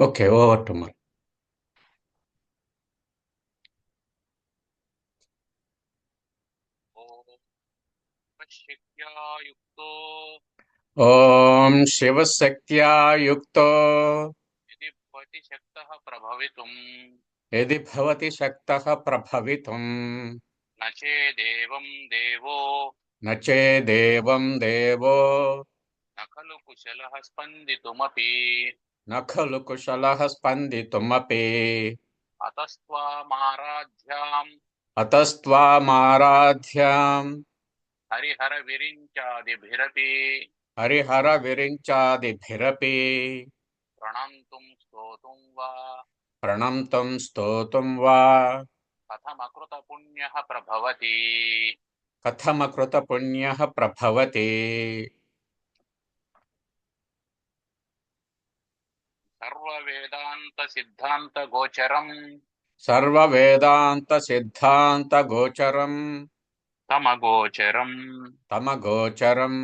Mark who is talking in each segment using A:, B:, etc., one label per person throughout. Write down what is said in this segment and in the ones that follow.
A: Okay, over to Mal.
B: శక్త్యా యుక్తో
A: ॐ शिवशक्त्या युक्तो
B: యది భవతి శక్తః ప్రభవితుం
A: यदि भवति शक्तः प्रभवितुम्
B: న చేదేవం దేవో
A: न चेदेवं देवो
B: న ఖలు కుశలః స్పందితుమపి
A: न खलु कुशलः स्पन्दितुमपि
B: అతస్త్వామారాధ్యాం
A: अतस्त्वामाराध्याम्
B: హరిహర విరించాదిభిరపి
A: हरिहरविरिञ्चादिभिरपि
B: ప్రణంతుం స్తోతుం వా
A: प्रणम्तुं स्तोतुं वा
B: కథమకృత పుణ్యః ప్రభవతి.
A: कथमकृतपुण्यः प्रभवति.
B: సర్వ వేదాంత సిద్ధాంత గోచరం
A: सर्ववेदान्तसिद्धान्तगोचरम्
B: తమగోచరం
A: तमगोचरम्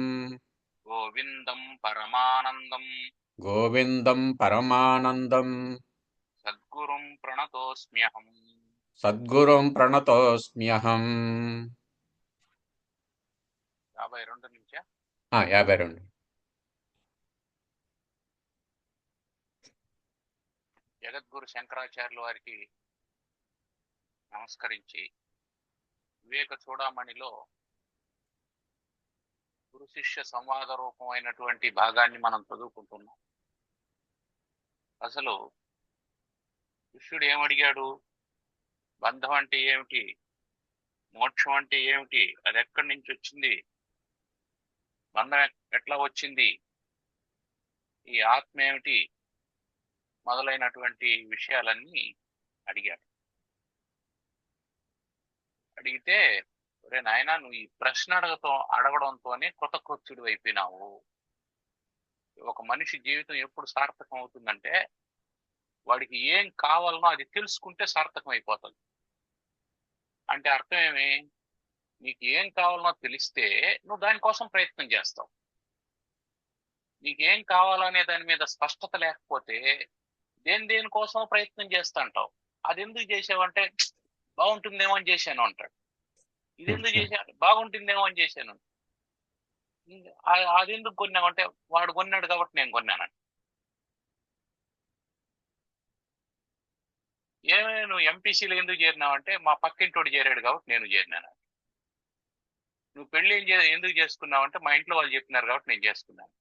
B: గోవిందం పరమానందం
A: गोविन्दं परमानन्दम्
B: సద్గురుం ప్రణతోస్మ్యహం.
A: सद्गुरुं प्रणतोऽस्म्यहम्.
B: 52 నుంచా?
A: 52.
B: జగద్గురు శంకరాచార్యుల వారికి నమస్కరించి వివేక చూడామణిలో గురు శిష్య సంవాద రూపమైనటువంటి భాగాన్ని మనం చదువుకుంటున్నాం. అసలు శిష్యుడు ఏమడిగాడు? బంధం అంటే ఏమిటి, మోక్షం అంటే ఏమిటి, అది ఎక్కడి నుంచి వచ్చింది, బంధం ఎట్లా వచ్చింది, ఈ ఆత్మ ఏమిటి, మొదలైనటువంటి విషయాలన్నీ అడిగాడు. అడిగితే, ఒరే నాయనా, నువ్వు ఈ ప్రశ్న అడగడంతోనే కృతకృత్యుడు అయిపోయినావు. ఒక మనిషి జీవితం ఎప్పుడు సార్థకం అవుతుందంటే వాడికి ఏం కావాలనో అది తెలుసుకుంటే సార్థకం అయిపోతుంది. అంటే అర్థం ఏమి? నీకు ఏం కావాలనో తెలిస్తే నువ్వు దానికోసం ప్రయత్నం చేస్తావు. నీకేం కావాలనే దాని మీద స్పష్టత లేకపోతే దేనికోసం ప్రయత్నం చేస్తా అంటావు. అది ఎందుకు చేసావంటే బాగుంటుందేమో అని చేశాను అంటాడు. ఇది ఎందుకు చేశాను? బాగుంటుందేమో అని చేశాను. అది ఎందుకు కొన్నావంటే వాడు కొన్నాడు కాబట్టి నేను కొన్నాను. ఏమైనా నువ్వు ఎంపీసీలో ఎందుకు చేరినావంటే మా పక్కింటోడు చేరాడు కాబట్టి నేను చేరినాను. నువ్వు పెళ్లి ఎందుకు చేసుకున్నావంటే మా ఇంట్లో వాళ్ళు చెప్పినారు కాబట్టి నేను చేసుకున్నాను.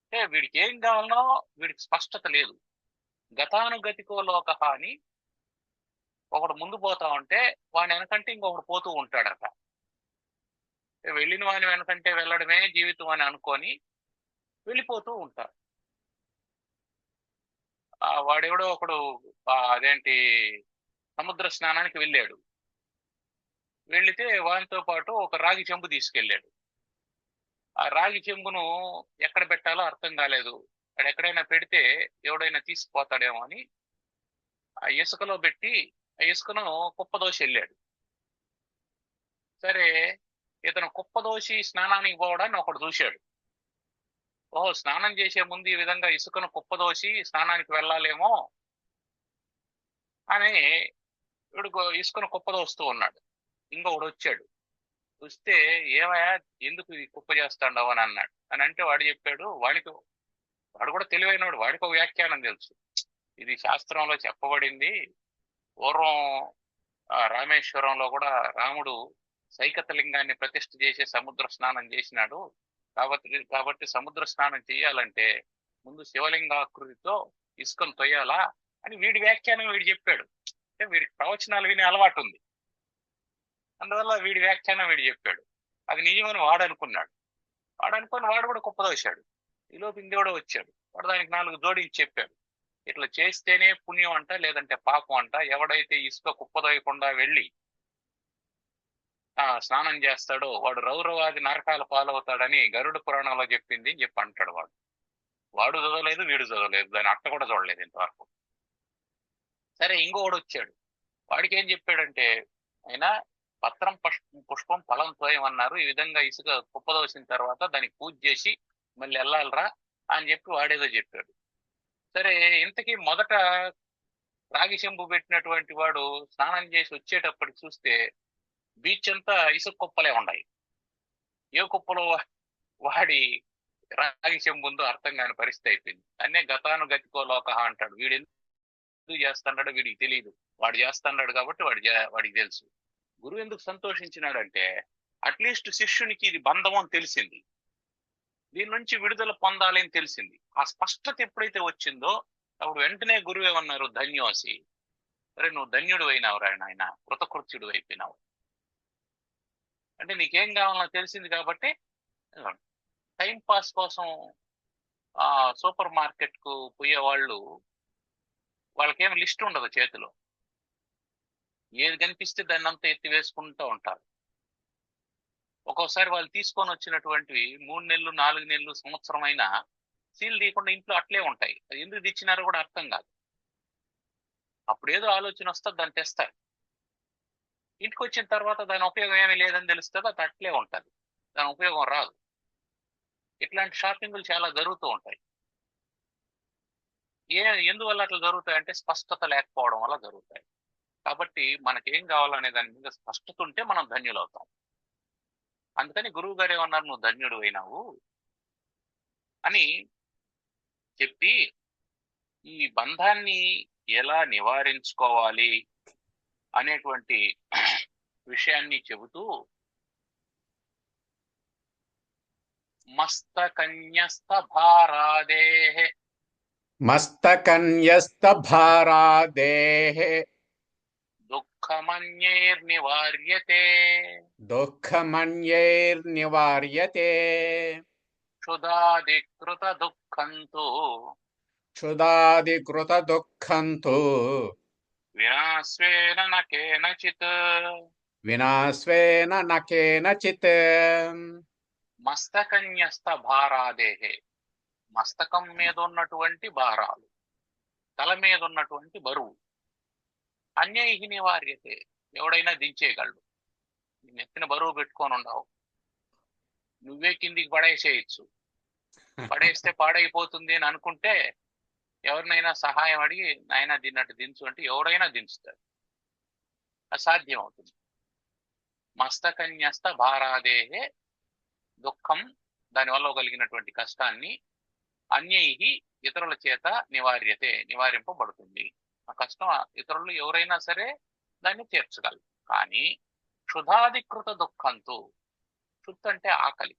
B: అంటే వీడికి ఏం కావాలనో వీడికి స్పష్టత లేదు. గతానుగతికో లోక అని ఒకడు ముందు పోతా ఉంటే వాని వెనకంటే ఇంకొకడు పోతూ ఉంటాడట. వెళ్ళిన వాని వెనకంటే వెళ్ళడమే జీవితం అని అనుకొని వెళ్ళిపోతూ ఉంటారు. వాడెవడో ఒకడు అదేంటి సముద్ర స్నానానికి వెళ్ళాడు. వెళితే వానితో పాటు ఒక రాగి చెంబు తీసుకెళ్ళాడు. ఆ రాగి చెంబును ఎక్కడ పెట్టాలో అర్థం కాలేదు. వాడు ఎక్కడైనా పెడితే ఎవడైనా తీసుకుపోతాడేమో అని ఆ ఇసుకలో పెట్టి ఆ ఇసుకను కుప్పదోసి వెళ్ళాడు. సరే, ఇతను కుప్పదోసి స్నానానికి పోవడాన్ని ఒకడు చూశాడు. ఓహో, స్నానం చేసే ముందు ఈ విధంగా ఇసుకను కుప్పదోసి స్నానానికి వెళ్ళాలేమో అని వీడు ఇసుకను కుప్పదోస్తూ ఉన్నాడు. ఇంకొకడు వచ్చాడు. వస్తే, ఏమయ్యా ఎందుకు ఈ కుప్ప చేస్తాండవు అని అన్నాడు. అని అంటే వాడు చెప్పాడు, వాడు కూడా తెలివైనవాడు, వాడికి ఒక వ్యాఖ్యానం తెలుసు. ఇది శాస్త్రంలో చెప్పబడింది. పూర్వం రామేశ్వరంలో కూడా రాముడు సైకత లింగాన్ని ప్రతిష్ఠ చేసి సముద్ర స్నానం చేసినాడు. కాబట్టి సముద్ర స్నానం చేయాలంటే ముందు శివలింగాకృతితో ఇసుకను తొయ్యాలా అని వీడి వ్యాఖ్యానం వీడు చెప్పాడు. అంటే వీడికి ప్రవచనాలు వినే అలవాటు ఉంది. అందువల్ల వీడి వ్యాఖ్యానం వీడు చెప్పాడు. అది నిజమని వాడు అనుకున్నాడు. వాడు కూడా కుప్పదోశాడు. ఈలోపు ఇంకెవడో వచ్చాడు. వాడు దానికి 4 జోడించి చెప్పాడు. ఇట్లా చేస్తేనే పుణ్యం అంట, లేదంటే పాపం అంట. ఎవడైతే ఇసుక కుప్పదోయకుండా వెళ్ళి స్నానం చేస్తాడో వాడు రౌరవాది నరకాల పాలవుతాడని గరుడ పురాణంలో చెప్పింది అని చెప్పి అంటాడు. వాడు చదవలేదు, వీడు చదవలేదు, దాని అట్ట కూడా చూడలేదు ఇంతవరకు. సరే, ఇంకొకడు వచ్చాడు. వాడికి ఏం చెప్పాడంటే, అయినా పత్రం పుష్పం ఫలం తోయమన్నారు. ఈ విధంగా ఇసుక కుప్పదోసిన తర్వాత దానికి పూజ చేసి మళ్ళీ వెళ్ళాలరా అని చెప్పి వాడేదో చెప్పాడు. సరే, ఇంతకీ మొదట రాగి చెంబు పెట్టినటువంటి వాడు స్నానం చేసి వచ్చేటప్పటికి చూస్తే బీచ్ అంతా ఇసుక కుప్పలే ఉన్నాయి. ఏ కుప్పలో వాడి రాగి చెంబు ఉందో అర్థం కాని పరిస్థితి అయిపోయింది. అన్నే గతానుగతికో లోకః అంటాడు. వీడు ఎందుకు చేస్తున్నాడో వీడికి తెలియదు, వాడు చేస్తున్నాడు కాబట్టి వాడికి తెలుసు. గురువు ఎందుకు సంతోషించినాడంటే అట్లీస్ట్ శిష్యునికి ఇది బంధం అని తెలిసింది, దీని నుంచి విడుదల పొందాలి అని తెలిసింది. ఆ స్పష్టత ఎప్పుడైతే వచ్చిందో అప్పుడు వెంటనే గురువు ఏమన్నారు, ధన్యోసి, అరే నువ్వు ధన్యుడు అయినావు నాయన, కృతకృత్యుడు అయిపోయినావు. అంటే నీకేం కావాలో తెలిసింది కాబట్టి. టైం పాస్ కోసం సూపర్ మార్కెట్ కు పోయే వాళ్ళు, వాళ్ళకేం లిస్ట్ ఉండదు చేతిలో, ఏది కనిపిస్తే దాన్ని అంతా ఎత్తి వేసుకుంటూ ఉంటారు. ఒక్కోసారి వాళ్ళు తీసుకొని వచ్చినటువంటివి 3 నెలలు 4 నెలలు సంవత్సరం అయినా సీల్ తీయకుండా ఇంట్లో అట్లే ఉంటాయి. అది ఎందుకు తెచ్చినారో కూడా అర్థం కాదు. అప్పుడు ఏదో ఆలోచన వస్తుంది, దాన్ని తెస్తారు. ఇంటికి వచ్చిన తర్వాత దాని ఉపయోగం ఏమీ లేదని తెలుస్తుంది, అది అట్లే ఉంటుంది, దాని ఉపయోగం రాదు. ఇట్లాంటి షాపింగ్లు చాలా జరుగుతూ ఉంటాయి. ఎందువల్ల అట్లా జరుగుతాయంటే స్పష్టత లేకపోవడం వల్ల జరుగుతాయి. కాబట్టి మనకేం కావాలనే దాని మీద స్పష్టత ఉంటే మనం ధన్యులవుతాం. అందుకని గురువు గారు ఏమన్నారు, నువ్వు ధన్యుడు అయినావు అని చెప్పి ఈ బంధాన్ని ఎలా నివారించుకోవాలి అనేటువంటి విషయాన్ని చెబుతూ మస్తకన్యస్త భారాదేహే
A: మస్తకన్యస్తభారాదేః
B: దుఃఖమన్యైర్నివార్యతే
A: దుఃఖమన్యైర్నివార్యతే
B: క్షుధాదికృత దుఃఖంతు
A: క్షుధాదికృతదుఃఖంతు
B: వినాశ్వేన న కేనచిత్.
A: వినాశ్వేన న కేనచిత్.
B: మస్తకన్యస్త భారాదేహే, మస్తకం మీద ఉన్నటువంటి భారాలు, తల మీద ఉన్నటువంటి బరువు, అన్యై నివార్యతే, ఎవడైనా దించేయగలడు. నెత్తిన బరువు పెట్టుకొని ఉండవు, నువ్వే కిందికి పడేసేయచ్చు. పడేస్తే పాడైపోతుంది అని అనుకుంటే ఎవరినైనా సహాయం అడిగి నాయన దీన్నట్టు దించు అంటే ఎవడైనా దించుతాడు, అసాధ్యం అవుతుంది. మస్తకన్యస్త భారాదేహే, దుఃఖం దానివల్ల కలిగినటువంటి కష్టాన్ని, అన్యై ఇతరుల చేత నివార్యతే, నివారింపబడుతుంది. ఆ కష్టం ఇతరులు ఎవరైనా సరే దాన్ని తీర్చగలరు. కానీ క్షుధాధికృత దుఃఖంతో, క్షుత్ అంటే ఆకలి,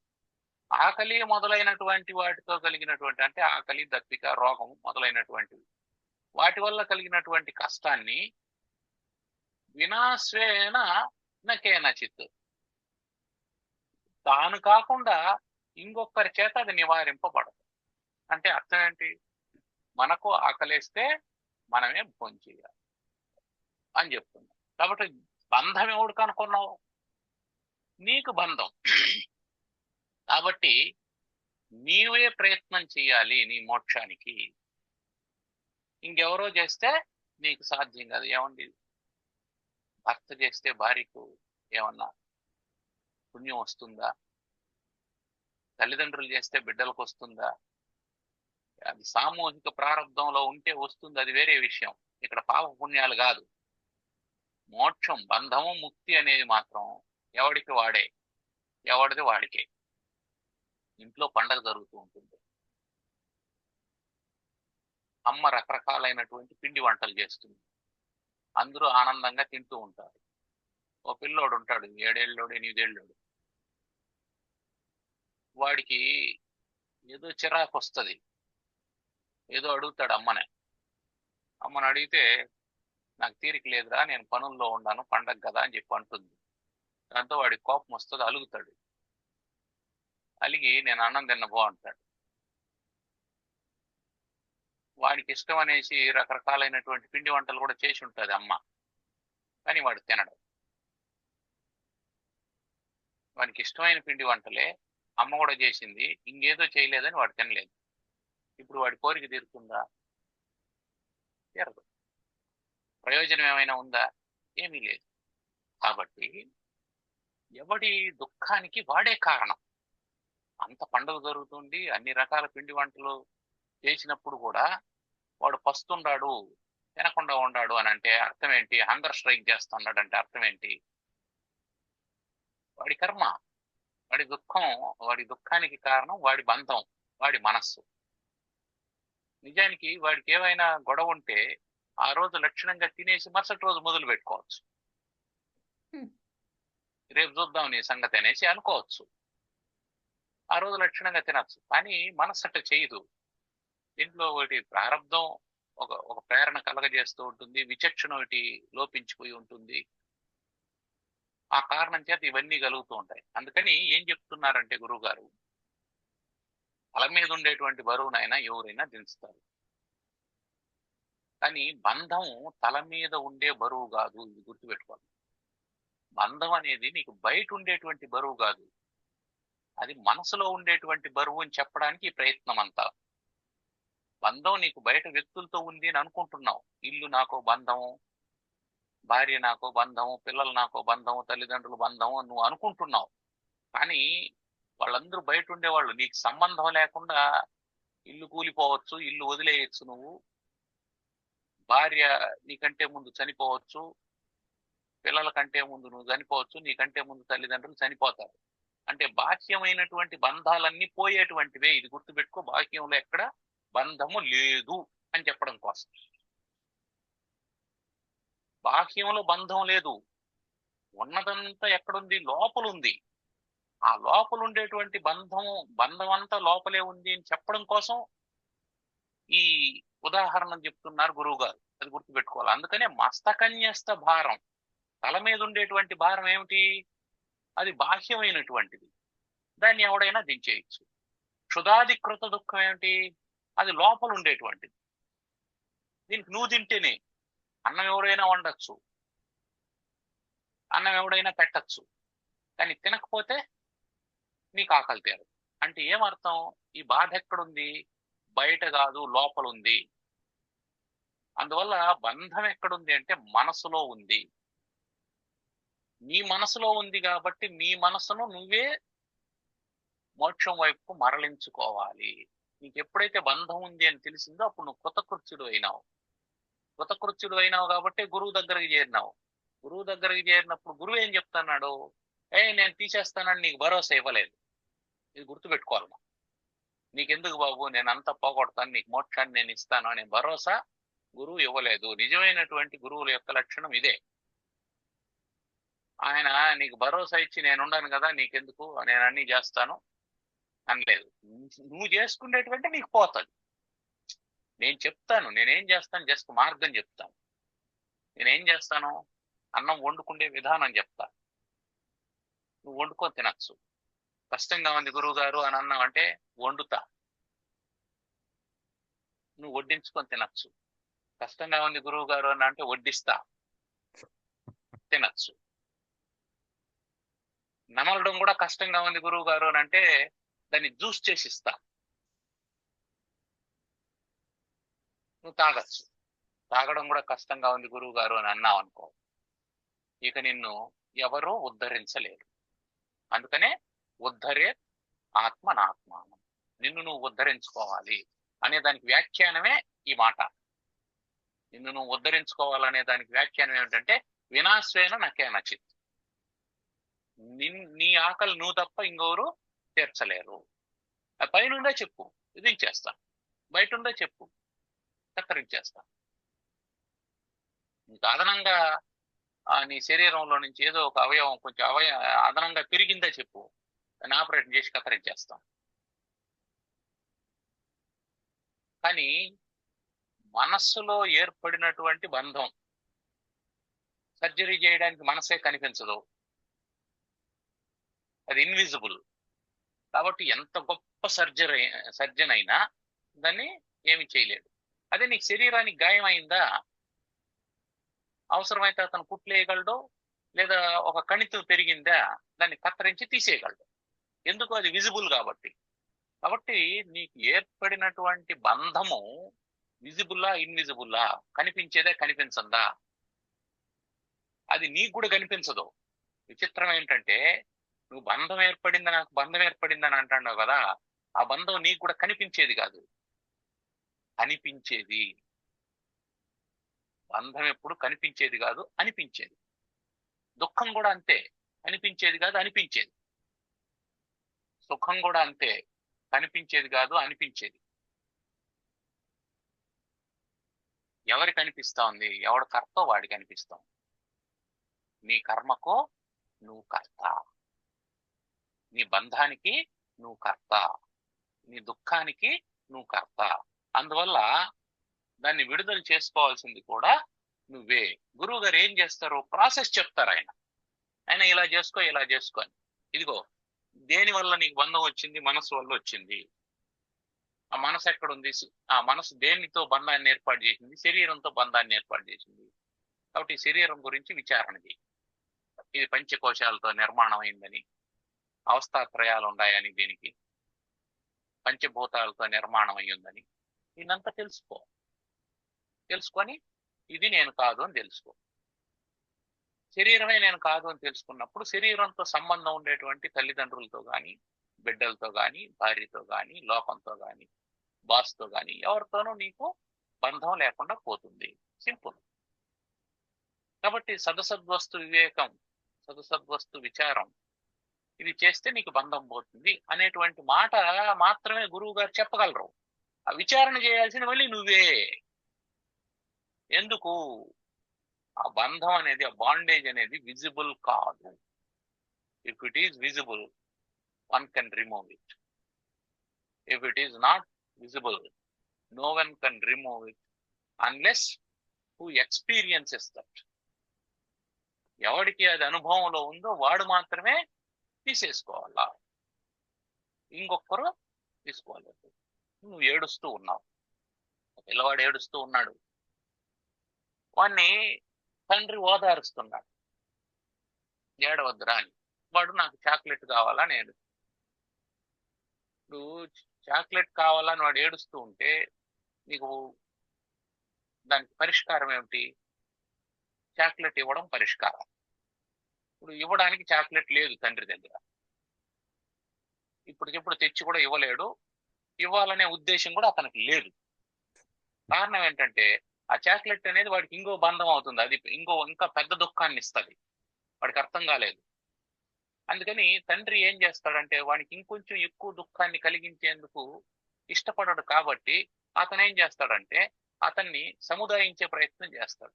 B: ఆకలి మొదలైనటువంటి వాటితో కలిగినటువంటి, అంటే ఆకలి, దప్పిక, రోగం మొదలైనటువంటివి, వాటి వల్ల కలిగినటువంటి కష్టాన్ని వినాశ్వేన నకేనచిత్, తాను కాకుండా ఇంకొకరి చేత అది నివారింపబడదు. అంటే అర్థం ఏంటి, మనకు ఆకలేస్తే మనమే భోంచేయాలి అని చెప్తున్నాం. కాబట్టి బంధం ఎవడు కనుక్కున్నావు, నీకు బంధం. కాబట్టి నీవే ప్రయత్నం చేయాలి నీ మోక్షానికి, ఇంకెవరో చేస్తే నీకు సాధ్యం కాదు. ఏమండి, భర్త చేస్తే భార్యకు ఏమన్నా పుణ్యం వస్తుందా? తల్లిదండ్రులు చేస్తే బిడ్డలకు వస్తుందా? అది సామూహిక ప్రారంభంలో ఉంటే వస్తుంది, అది వేరే విషయం. ఇక్కడ పాప పుణ్యాలు కాదు. మోక్షం, బంధము, ముక్తి అనేది మాత్రం ఎవడికి వాడే, ఎవడిది వాడికే. ఇంట్లో పండగ జరుగుతూ ఉంటుంది, అమ్మ రకరకాలైనటువంటి పిండి వంటలు చేస్తుంది, అందరూ ఆనందంగా తింటూ ఉంటారు. ఓ పిల్లోడు ఉంటాడు, 7 ఏళ్ళోడు 8 ఏళ్ళోడు, వాడికి ఏదో చిరాకు వస్తుంది, ఏదో అడుగుతాడు అమ్మని. అమ్మని అడిగితే నాకు తీరిక లేదురా, నేను పనుల్లో ఉన్నాను, పండగ కదా అని చెప్పి అంటుంది. దాంతో వాడికి కోపం వస్తుంది, అలుగుతాడు. అలిగి నేను అన్నం తిన్నబో అంటాడు. వాడికి ఇష్టం అనేసి రకరకాలైనటువంటి పిండి వంటలు కూడా చేసి ఉంటుంది అమ్మ, కానీ వాడు తినడు. వానికి ఇష్టమైన పిండి వంటలే అమ్మ కూడా చేసింది, ఇంకేదో చేయలేదని వాడు తినలేదు. ఇప్పుడు వాడి కోరిక తీరుతుందా? తీరదు. ప్రయోజనం ఏమైనా ఉందా? ఏమీ లేదు. కాబట్టి ఎవడి దుఃఖానికి వాడే కారణం. అంత పండుగ జరుగుతుంది, అన్ని రకాల పిండి వంటలు చేసినప్పుడు కూడా వాడు పస్తుండాడు, తినకుండా ఉండాడు అని అంటే అర్థం ఏంటి? హంగర్ స్ట్రైక్ చేస్తున్నాడు అంటే అర్థం ఏంటి? వాడి కర్మ, వాడి దుఃఖం, వాడి దుఃఖానికి కారణం వాడి బంధం, వాడి మనస్సు. నిజానికి వాడికి ఏమైనా గొడవ ఉంటే ఆ రోజు లక్షణంగా తినేసి మరుసటి రోజు మొదలు పెట్టుకోవచ్చు. రేపు చూద్దాం నీ సంగతి అనేసి అనుకోవచ్చు. ఆ రోజు లక్షణంగా తినచ్చు. కానీ మనస్సు అట్ట చేయదు. దీంట్లో ఒకటి ప్రారంధం ఒక ప్రేరణ కలగజేస్తూ ఉంటుంది, విచక్షణ ఒకటి లోపించిపోయి ఉంటుంది. ఆ కారణం చేత ఇవన్నీ కలుగుతూ ఉంటాయి. అందుకని ఏం చెప్తున్నారంటే గురువు గారు, తల మీద ఉండేటువంటి బరువునైనా ఎవరైనా దించుతారు, కానీ బంధం తల మీద ఉండే బరువు కాదు. ఇది గుర్తుపెట్టుకోవాలి. బంధం అనేది నీకు బయట ఉండేటువంటి బరువు కాదు, అది మనసులో ఉండేటువంటి బరువు అని చెప్పడానికి ఈ ప్రయత్నం అంతా. బంధం నీకు బయట వ్యక్తులతో ఉంది అని అనుకుంటున్నావు. ఇల్లు నాకో బంధం, భార్య నాకో బంధం, పిల్లలు నాకో బంధం, తల్లిదండ్రులు బంధం నువ్వు అనుకుంటున్నావు. కానీ వాళ్ళందరూ బయట ఉండేవాళ్ళు. నీకు సంబంధం లేకుండా ఇల్లు కూలిపోవచ్చు, ఇల్లు వదిలేయచ్చు, నువ్వు భార్య నీకంటే ముందు చనిపోవచ్చు, పిల్లల కంటే ముందు నువ్వు చనిపోవచ్చు, నీకంటే ముందు తల్లిదండ్రులు చనిపోతారు. అంటే బాహ్యమైనటువంటి బంధాలన్నీ పోయేటువంటివే. ఇది గుర్తుపెట్టుకో. బాహ్యంలో ఎక్కడ బంధము లేదు అని చెప్పడం కోసం. బాహ్యంలో బంధం లేదు, ఉన్నదంతా ఎక్కడుంది? లోపలుంది. ఆ లోపల ఉండేటువంటి బంధం అంతా లోపలే ఉంది అని చెప్పడం కోసం ఈ ఉదాహరణ చెప్తున్నారు గురువు గారు. అది గుర్తుపెట్టుకోవాలి. అందుకనే మస్తకన్యస్త భారం, తల మీద ఉండేటువంటి భారం ఏమిటి? అది బాహ్యమైనటువంటిది, దాన్ని ఎవడైనా దించేయచ్చు. క్షుధాధికృత దుఃఖం ఏమిటి? అది లోపల ఉండేటువంటిది. దీనికి నువ్వు తింటేనే. అన్నం ఎవడైనా వండొచ్చు, అన్నం ఎవడైనా పెట్టచ్చు, కానీ తినకపోతే నీకు ఆకలి తీరదు. అంటే ఏమర్థం? ఈ బాధ ఎక్కడుంది? బయట కాదు, లోపల ఉంది. అందువల్ల బంధం ఎక్కడుంది అంటే మనసులో ఉంది. నీ మనసులో ఉంది కాబట్టి నీ మనసును నువ్వే మోక్షం వైపుకు మరలించుకోవాలి. నీకు ఎప్పుడైతే బంధం ఉంది అని తెలిసిందో అప్పుడు నువ్వు కృతకృత్యుడు అయినావు. కృతకృత్యుడు అయినావు కాబట్టి గురువు దగ్గరికి చేరినావు. గురువు దగ్గరికి చేరినప్పుడు గురువు ఏం చెప్తున్నాడు? నేను తీసేస్తానని నీకు భరోసా ఇవ్వలేదు. ఇది గుర్తుపెట్టుకోవాలి. నీకెందుకు బాబు, నేను అంతా పోగొడతాను, నీకు మోక్షాన్ని నేను ఇస్తాను అనే భరోసా గురువు ఇవ్వలేదు. నిజమైనటువంటి గురువుల యొక్క లక్షణం ఇదే. ఆయన నీకు భరోసా ఇచ్చి నేనుండాను కదా, నీకెందుకు, నేను అన్ని చేస్తాను అనలేదు. నువ్వు చేసుకునేటువంటి నీకు పోతుంది. నేను చెప్తాను, నేనేం చేస్తాను, జస్ట్ మార్గం చెప్తాను. నేనేం చేస్తాను? అన్నం వండుకుండే విధానం చెప్తా. నువ్వు వండుకొని తినచ్చు. కష్టంగా ఉంది గురువు గారు అని అన్నావు అంటే వండుతా, నువ్వు వడ్డించుకొని తినచ్చు. కష్టంగా ఉంది గురువు గారు అని అంటే వడ్డిస్తా, తినచ్చు. నమలడం కూడా కష్టంగా ఉంది గురువు గారు అని అంటే దాన్ని జ్యూస్ చేసి ఇస్తా, నువ్వు తాగచ్చు. తాగడం కూడా కష్టంగా ఉంది గురువు గారు అని అన్నావు అనుకో, ఇక నిన్ను ఎవరూ ఉద్ధరించలేరు. అందుకనే ఉద్ధరే ఆత్మనాత్మానం, నిన్ను నువ్వు ఉద్ధరించుకోవాలి అనే దానికి వ్యాఖ్యానమే ఈ మాట. నిన్ను నువ్వు ఉద్ధరించుకోవాలనే దానికి వ్యాఖ్యానం ఏమిటంటే వినాశ్వేన నకే నచిత్. నీ ఆకలి నువ్వు తప్ప ఇంకోరు తీర్చలేరు. పైనుండే చెప్పు, విధించేస్తా. బయట ఉండే చెప్పు, కత్తిరించేస్తా. నీకు అదనంగా నీ శరీరంలో నుంచి ఏదో ఒక అవయవం కొంచెం అదనంగా పెరిగిందే చెప్పు, దాన్ని ఆపరేషన్ చేసి కత్తిరించేస్తాం. కానీ మనస్సులో ఏర్పడినటువంటి బంధం సర్జరీ చేయడానికి మనసే కనిపించదు, అది ఇన్విజిబుల్. కాబట్టి ఎంత గొప్ప సర్జన్ అయినా దాన్ని ఏమి చేయలేడు. అదే నీకు శరీరానికి గాయం అయిందా, అవసరమైతే అతను కుట్లేయగలడు, లేదా ఒక కణితి పెరిగిందా దాన్ని కత్తిరించి తీసేయగలడు. ఎందుకు? అది విజిబుల్ కాబట్టి. కాబట్టి నీకు ఏర్పడినటువంటి బంధము విజిబుల్లా ఇన్విజిబుల్లా, కనిపించేదే కనిపించందా, అది నీకు కూడా కనిపించదు. విచిత్రం ఏంటంటే నువ్వు బంధం ఏర్పడిందని, నాకు బంధం ఏర్పడిందని అంటున్నావు కదా, ఆ బంధం నీకు కూడా కనిపించేది కాదు, అనిపించేది. బంధం ఎప్పుడు కనిపించేది కాదు, అనిపించేది. దుఃఖం కూడా అంతే, కనిపించేది కాదు, అనిపించేది. సుఖం కూడా అంతే, కనిపించేది కాదు, అనిపించేది. ఎవరికి అనిపిస్తా ఉంది? ఎవడు కర్తో వాడికి అనిపిస్తాం. నీ కర్మకు నువ్వు కర్త, నీ బంధానికి నువ్వు కర్త, నీ దుఃఖానికి నువ్వు కర్త. అందువల్ల దాన్ని విడుదల చేసుకోవాల్సింది కూడా నువ్వే. గురువు గారు ఏం చేస్తారు? ప్రాసెస్ చెప్తారు. ఆయన ఇలా చేసుకో, ఇలా చేసుకొని, ఇదిగో దేని వల్ల నీకు బంధం వచ్చింది? మనసు వల్ల వచ్చింది. ఆ మనసు ఎక్కడుంది? ఆ మనసు దేనితో బంధాన్ని ఏర్పాటు చేసింది? శరీరంతో బంధాన్ని ఏర్పాటు చేసింది. కాబట్టి శరీరం గురించి విచారణ చేయి. ఇది పంచకోశాలతో నిర్మాణం అయిందని, అవస్థాత్రయాలు ఉన్నాయని, దీనికి పంచభూతాలతో నిర్మాణం అయ్యిందని దీన్నంతా తెలుసుకో. తెలుసుకొని ఇది నేను కాదు అని తెలుసుకో. శరీరమే నేను కాదు అని తెలుసుకున్నప్పుడు శరీరంతో సంబంధం ఉండేటువంటి తల్లిదండ్రులతో కానీ, బిడ్డలతో కానీ, భార్యతో కానీ, లోకంతో కానీ, బాస్తో కానీ, ఎవరితోనూ నీకు బంధం లేకుండా పోతుంది. సింపుల్. కాబట్టి సదసద్వస్తు వివేకం, సదసద్వస్తు విచారం, ఇది చేస్తే నీకు బంధం పోతుంది అనేటువంటి మాట మాత్రమే గురువు గారు చెప్పగలరు. ఆ విచారణ చేయాల్సిన మళ్ళీ నువ్వే. ఎందుకు? ఆ బంధం అనేది, ఆ బాండేజ్ అనేది విజిబుల్ కాదు. If it is visible, one can remove it. If it is not visible, no one can remove it unless who experiences that. ఎవడికి అది అనుభవంలో ఉందో వాడు మాత్రమే తీసేసుకోవాలా, ఇంకొకరు తీసుకోలేదు. నువ్వు ఏడుస్తూ ఉన్నావు, పిల్లవాడు ఏడుస్తూ ఉన్నాడు, వాడిని తండ్రి ఓదారుస్తున్నాడు, ఏడవద్దురా అని. వాడు నాకు చాక్లెట్ కావాలా నేను, ఇప్పుడు చాక్లెట్ కావాలని వాడు ఏడుస్తూ ఉంటే నీకు దానికి పరిష్కారం ఏమిటి? చాక్లెట్ ఇవ్వడం పరిష్కారం. ఇప్పుడు ఇవ్వడానికి చాక్లెట్ లేదు తండ్రి దగ్గర, ఇప్పటికిప్పుడు తెచ్చి కూడా ఇవ్వలేడు, ఇవ్వాలనే ఉద్దేశం కూడా అతనికి లేదు. కారణం ఏంటంటే ఆ చాక్లెట్ అనేది వాడికి ఇంకో బంధం అవుతుంది, అది ఇంకా పెద్ద దుఃఖాన్ని ఇస్తుంది, వాడికి అర్థం కాలేదు. అందుకని తండ్రి ఏం చేస్తాడంటే వాడికి ఇంకొంచెం ఎక్కువ దుఃఖాన్ని కలిగించేందుకు ఇష్టపడడు. కాబట్టి అతను ఏం చేస్తాడంటే అతన్ని సముదాయించే ప్రయత్నం చేస్తాడు.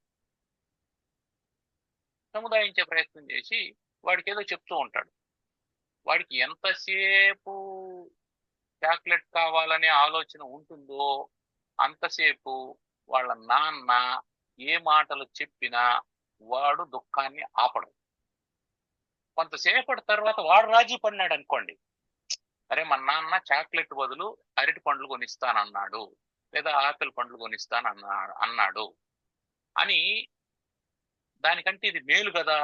B: సముదాయించే ప్రయత్నం చేసి వాడికి ఏదో చెప్తూ ఉంటాడు. వాడికి ఎంతసేపు చాక్లెట్ కావాలనే ఆలోచన ఉంటుందో అంతసేపు వాళ్ళ నాన్న ఏ మాటలు చెప్పినా వాడు దుఃఖాన్ని ఆపడు. కొంతసేపటి తర్వాత వాడు రాజీ పడినాడు అనుకోండి, అరే మా నాన్న చాక్లెట్ బదులు అరటి పండ్లు కొనిస్తానన్నాడు, లేదా ఆపిల్ పండ్లు కొనిస్తానన్నాడు అని, దానికంటే ఇది మేలు కదా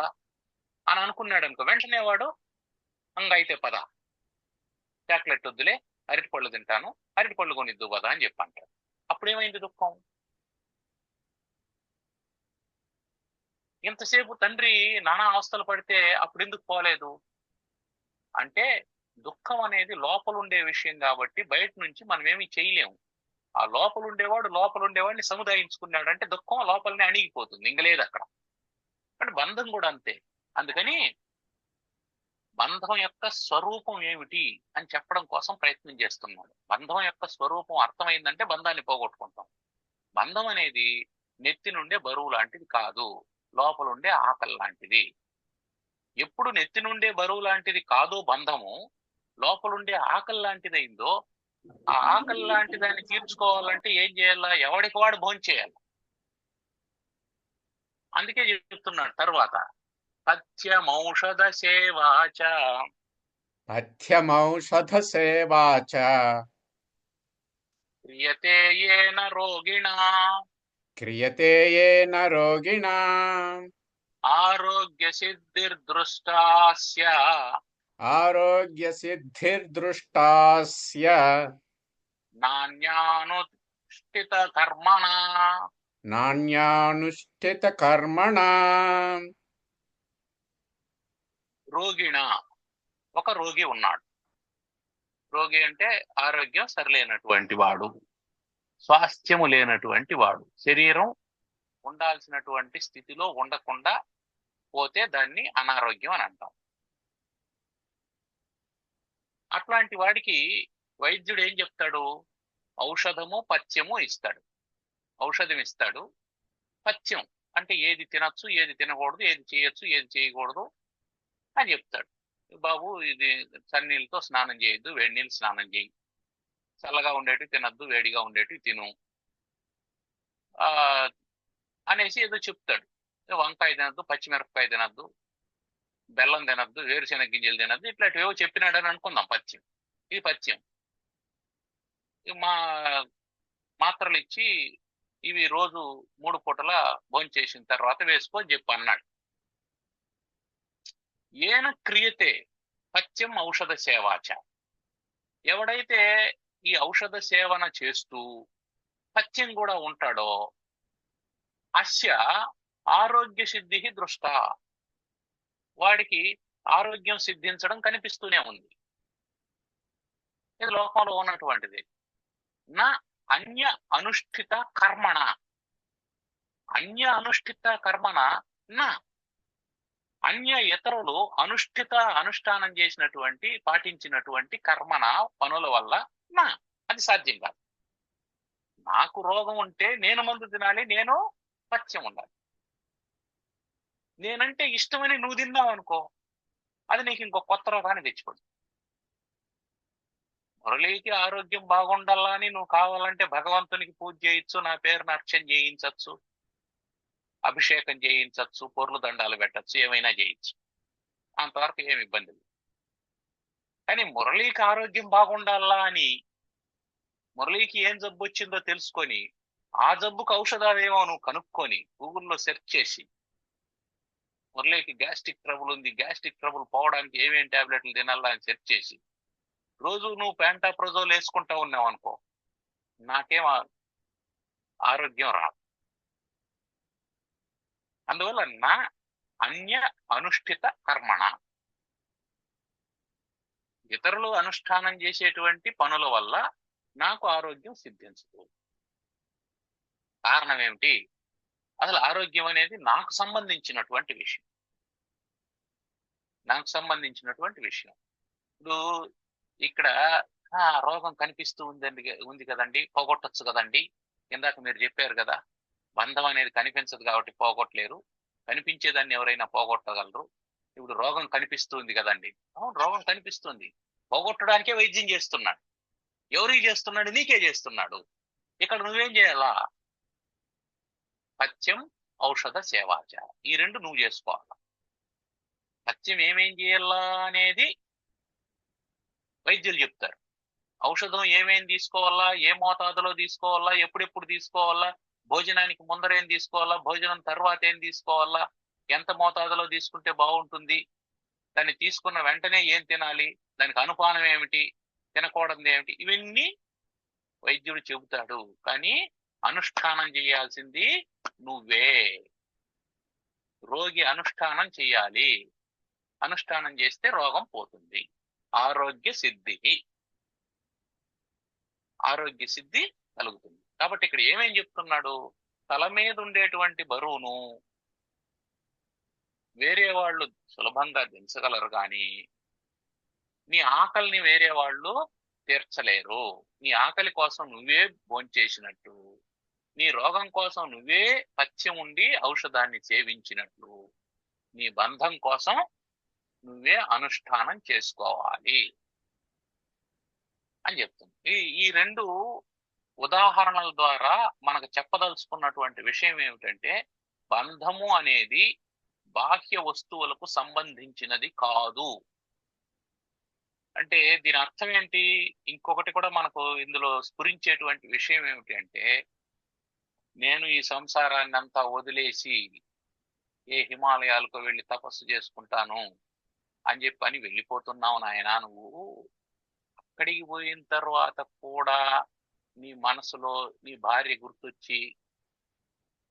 B: అని అనుకున్నాడు అనుకో, వెంటనే వాడు అయితే పద చాక్లెట్ వద్దులే, అరటి పళ్ళు తింటాను, అరటి పళ్ళు కొనిద్దు పదా అని చెప్పి అంటాడు. అప్పుడేమైంది దుఃఖం? ఇంతసేపు తండ్రి నానా అవస్థలు పడితే అప్పుడు ఎందుకు పోలేదు అంటే, దుఃఖం అనేది లోపల ఉండే విషయం కాబట్టి బయట నుంచి మనం ఏమీ చేయలేము. ఆ లోపల ఉండేవాడిని సముదాయించుకున్నాడు అంటే దుఃఖం లోపలనే అణిగిపోతుంది, ఇంక లేదు అక్కడ. అంటే బంధం కూడా అంతే. అందుకని బంధం యొక్క స్వరూపం ఏమిటి అని చెప్పడం కోసం ప్రయత్నం చేస్తున్నాడు. బంధం యొక్క స్వరూపం అర్థమైందంటే బంధాన్ని పోగొట్టుకుంటాం. బంధం అనేది నెత్తి నుండే బరువు లాంటిది కాదు, లోపలుండే ఆకలి లాంటిది. ఎప్పుడు నెత్తి నుండే బరువు లాంటిది కాదో బంధము, లోపలుండే ఆకలి లాంటిది అయిందో, ఆ ఆకలి లాంటి దాన్ని తీర్చుకోవాలంటే ఏం చేయాలా? ఎవడికి వాడు భోంచేయాలి. అందుకే చెప్తున్నాడు తర్వాత, పథ్యమౌషధ సేవాచ,
A: పథ్యమౌషధ సేవాచ
B: క్రియతే యేన రోగిణా,
A: క్రియతే యేన రోగిణా,
B: ఆరోగ్య సిద్ధిర్దృష్టాస్య,
A: ఆరోగ్య సిద్ధిర్దృష్టాస్య,
B: నాన్యానుష్ఠిత కర్మణా,
A: నాన్యానుష్ఠిత కర్మణా.
B: రోగిణ, ఒక రోగి ఉన్నాడు. రోగి అంటే ఆరోగ్యం సరిలేనటువంటి వాడు, స్వాస్థ్యము లేనటువంటి వాడు, శరీరం ఉండాల్సినటువంటి స్థితిలో ఉండకుండా పోతే దాన్ని అనారోగ్యం అని అంటాం. అట్లాంటి వాడికి వైద్యుడు ఏం చెప్తాడు? ఔషధము పథ్యము ఇస్తాడు. ఔషధం ఇస్తాడు, పథ్యం అంటే ఏది తినొచ్చు, ఏది తినకూడదు, ఏది చేయొచ్చు, ఏది చేయకూడదు అని చెప్తాడు. బాబు ఇది చన్నీళ్ళతో స్నానం చేయొద్దు, వేడి నీళ్ళు స్నానం చేయి, చల్లగా ఉండేటివి తినద్దు, వేడిగా ఉండేటివి తిను ఆ అనేసి ఏదో చెప్తాడు. వంకాయ తినద్దు, పచ్చిమిరపకాయ తినద్దు, బెల్లం తినద్దు, వేరుశెనగ గింజలు తినద్దు, ఇట్లాంటివి ఏవో చెప్పినాడని అనుకుందాం. పథ్యం, ఇది పథ్యం. మా మాత్రలు ఇచ్చి ఇవి రోజు 3 పూటల భోంచేసిన తర్వాత వేసుకో అని చెప్పి అన్నాడు. ఏన క్రియతే పథ్యం ఔషధ సేవాచ. ఎవడైతే ఈ ఔషధ సేవన చేస్తూ పథ్యం కూడా ఉంటాడో అస్య ఆరోగ్య సిద్ధి దృష్ట, వాడికి ఆరోగ్యం సిద్ధించడం కనిపిస్తూనే ఉంది. ఇది లోకంలో ఉన్నటువంటిది. నా అన్య అనుష్ఠిత కర్మణ, అన్య అనుష్ఠిత కర్మణ నా అన్య ఇతరులు అనుష్ఠానం చేసినటువంటి పాటించినటువంటి కర్మణ పనుల వల్ల నా అది సాధ్యం కాదు. నాకు రోగం ఉంటే నేను మందు తినాలి, నేను పథ్యం ఉండాలి. నేనంటే ఇష్టమని నువ్వు తిన్నావు అనుకో, అది నీకు ఇంకో కొత్త రోగాన్ని తెచ్చిపోతుంది. మురళికి ఆరోగ్యం బాగుండాలని నువ్వు కావాలంటే భగవంతునికి పూజ చేయొచ్చు, నా పేరున అర్చన చేయించవచ్చు, అభిషేకం చేయించవచ్చు, పొర్లు దండాలు పెట్టచ్చు, ఏమైనా చేయొచ్చు, అంతవరకు ఏమి ఇబ్బంది లేదు. కానీ మురళికి ఆరోగ్యం బాగుండాలా అని మురళికి ఏం జబ్బు వచ్చిందో తెలుసుకొని ఆ జబ్బుకు ఔషధాలేమో నువ్వు కనుక్కొని గూగుల్లో సెర్చ్ చేసి మురళికి గ్యాస్ట్రిక్ ట్రబుల్ ఉంది, గ్యాస్ట్రిక్ ట్రబుల్ పోవడానికి ఏమేమి టాబ్లెట్లు తినాలా అని సెర్చ్ చేసి రోజు నువ్వు ప్యాంటాప్రజోల్ వేసుకుంటా ఉన్నావు అనుకో, నాకేం ఆరోగ్యం రాదు. అందువల్ల నా అన్య అనుష్ఠిత కర్మణ, ఇతరులు అనుష్ఠానం చేసేటువంటి పనుల వల్ల నాకు ఆరోగ్యం సిద్ధించదు. కారణం ఏమిటి? అసలు ఆరోగ్యం అనేది నాకు సంబంధించినటువంటి విషయం, నాకు సంబంధించినటువంటి విషయం. ఇప్పుడు ఇక్కడ రోగం కనిపిస్తూ ఉంది కదండి, పోగొట్టచ్చు కదండి. ఇందాక మీరు చెప్పారు కదా, బంధం అనేది కనిపించదు కాబట్టి పోగొట్టలేరు, కనిపించేదాన్ని ఎవరైనా పోగొట్టగలరు. ఇప్పుడు రోగం కనిపిస్తుంది కదండి. అవును, రోగం కనిపిస్తుంది, పోగొట్టడానికే వైద్యం చేస్తున్నాడు. ఎవరికి చేస్తున్నాడు? నీకే చేస్తున్నాడు. ఇక్కడ నువ్వేం చేయాలా? పథ్యం ఔషధ సేవాచ, ఈ రెండు నువ్వు చేసుకోవాలా. పథ్యం ఏమేం చేయాలా అనేది వైద్యులు చెప్తారు. ఔషధం ఏమేం తీసుకోవాలా, ఏ మోతాదులో తీసుకోవాలా, ఎప్పుడెప్పుడు తీసుకోవాలా, భోజనానికి ముందర ఏం తీసుకోవాలా, భోజనం తర్వాత ఏం తీసుకోవాలా, ఎంత మోతాదులో తీసుకుంటే బాగుంటుంది, దాన్ని తీసుకున్న వెంటనే ఏం తినాలి, దానికి అనుపానం ఏమిటి, తినకూడదు ఏమిటి, ఇవన్నీ వైద్యుడు చెబుతాడు. కానీ అనుష్ఠానం చేయాల్సింది నువ్వే. రోగి అనుష్ఠానం చేయాలి. అనుష్ఠానం చేస్తే రోగం పోతుంది. ఆరోగ్య సిద్ధి, ఆరోగ్య సిద్ధి కలుగుతుంది. కాబట్టి ఇక్కడ ఏమేం చెప్తున్నాడు? తల మీద ఉండేటువంటి బరువును వేరే వాళ్ళు సులభంగా దించగలరు, కానీ నీ ఆకలిని వేరే వాళ్ళు తీర్చలేరు. నీ ఆకలి కోసం నువ్వే భోంచేసినట్టు, నీ రోగం కోసం నువ్వే పథ్యం ఉండి ఔషధాన్ని సేవించినట్లు, నీ బంధం కోసం నువ్వే అనుష్ఠానం చేసుకోవాలి అని చెప్తుంది. ఈ రెండు ఉదాహరణల ద్వారా మనకు చెప్పదలుచుకున్నటువంటి విషయం ఏమిటంటే, బంధము అనేది బాహ్య వస్తువులకు సంబంధించినది కాదు. అంటే దీని అర్థం ఏంటి? ఇంకొకటి కూడా మనకు ఇందులో స్ఫురించేటువంటి విషయం ఏమిటి అంటే, నేను ఈ సంసారాన్ని అంతా వదిలేసి ఏ హిమాలయాలకు వెళ్ళి తపస్సు చేసుకుంటాను అని చెప్పని వెళ్ళిపోతున్నావు నాయనా. నువ్వు అక్కడికి పోయిన తర్వాత కూడా నీ మనసులో నీ భార్య గుర్తొచ్చి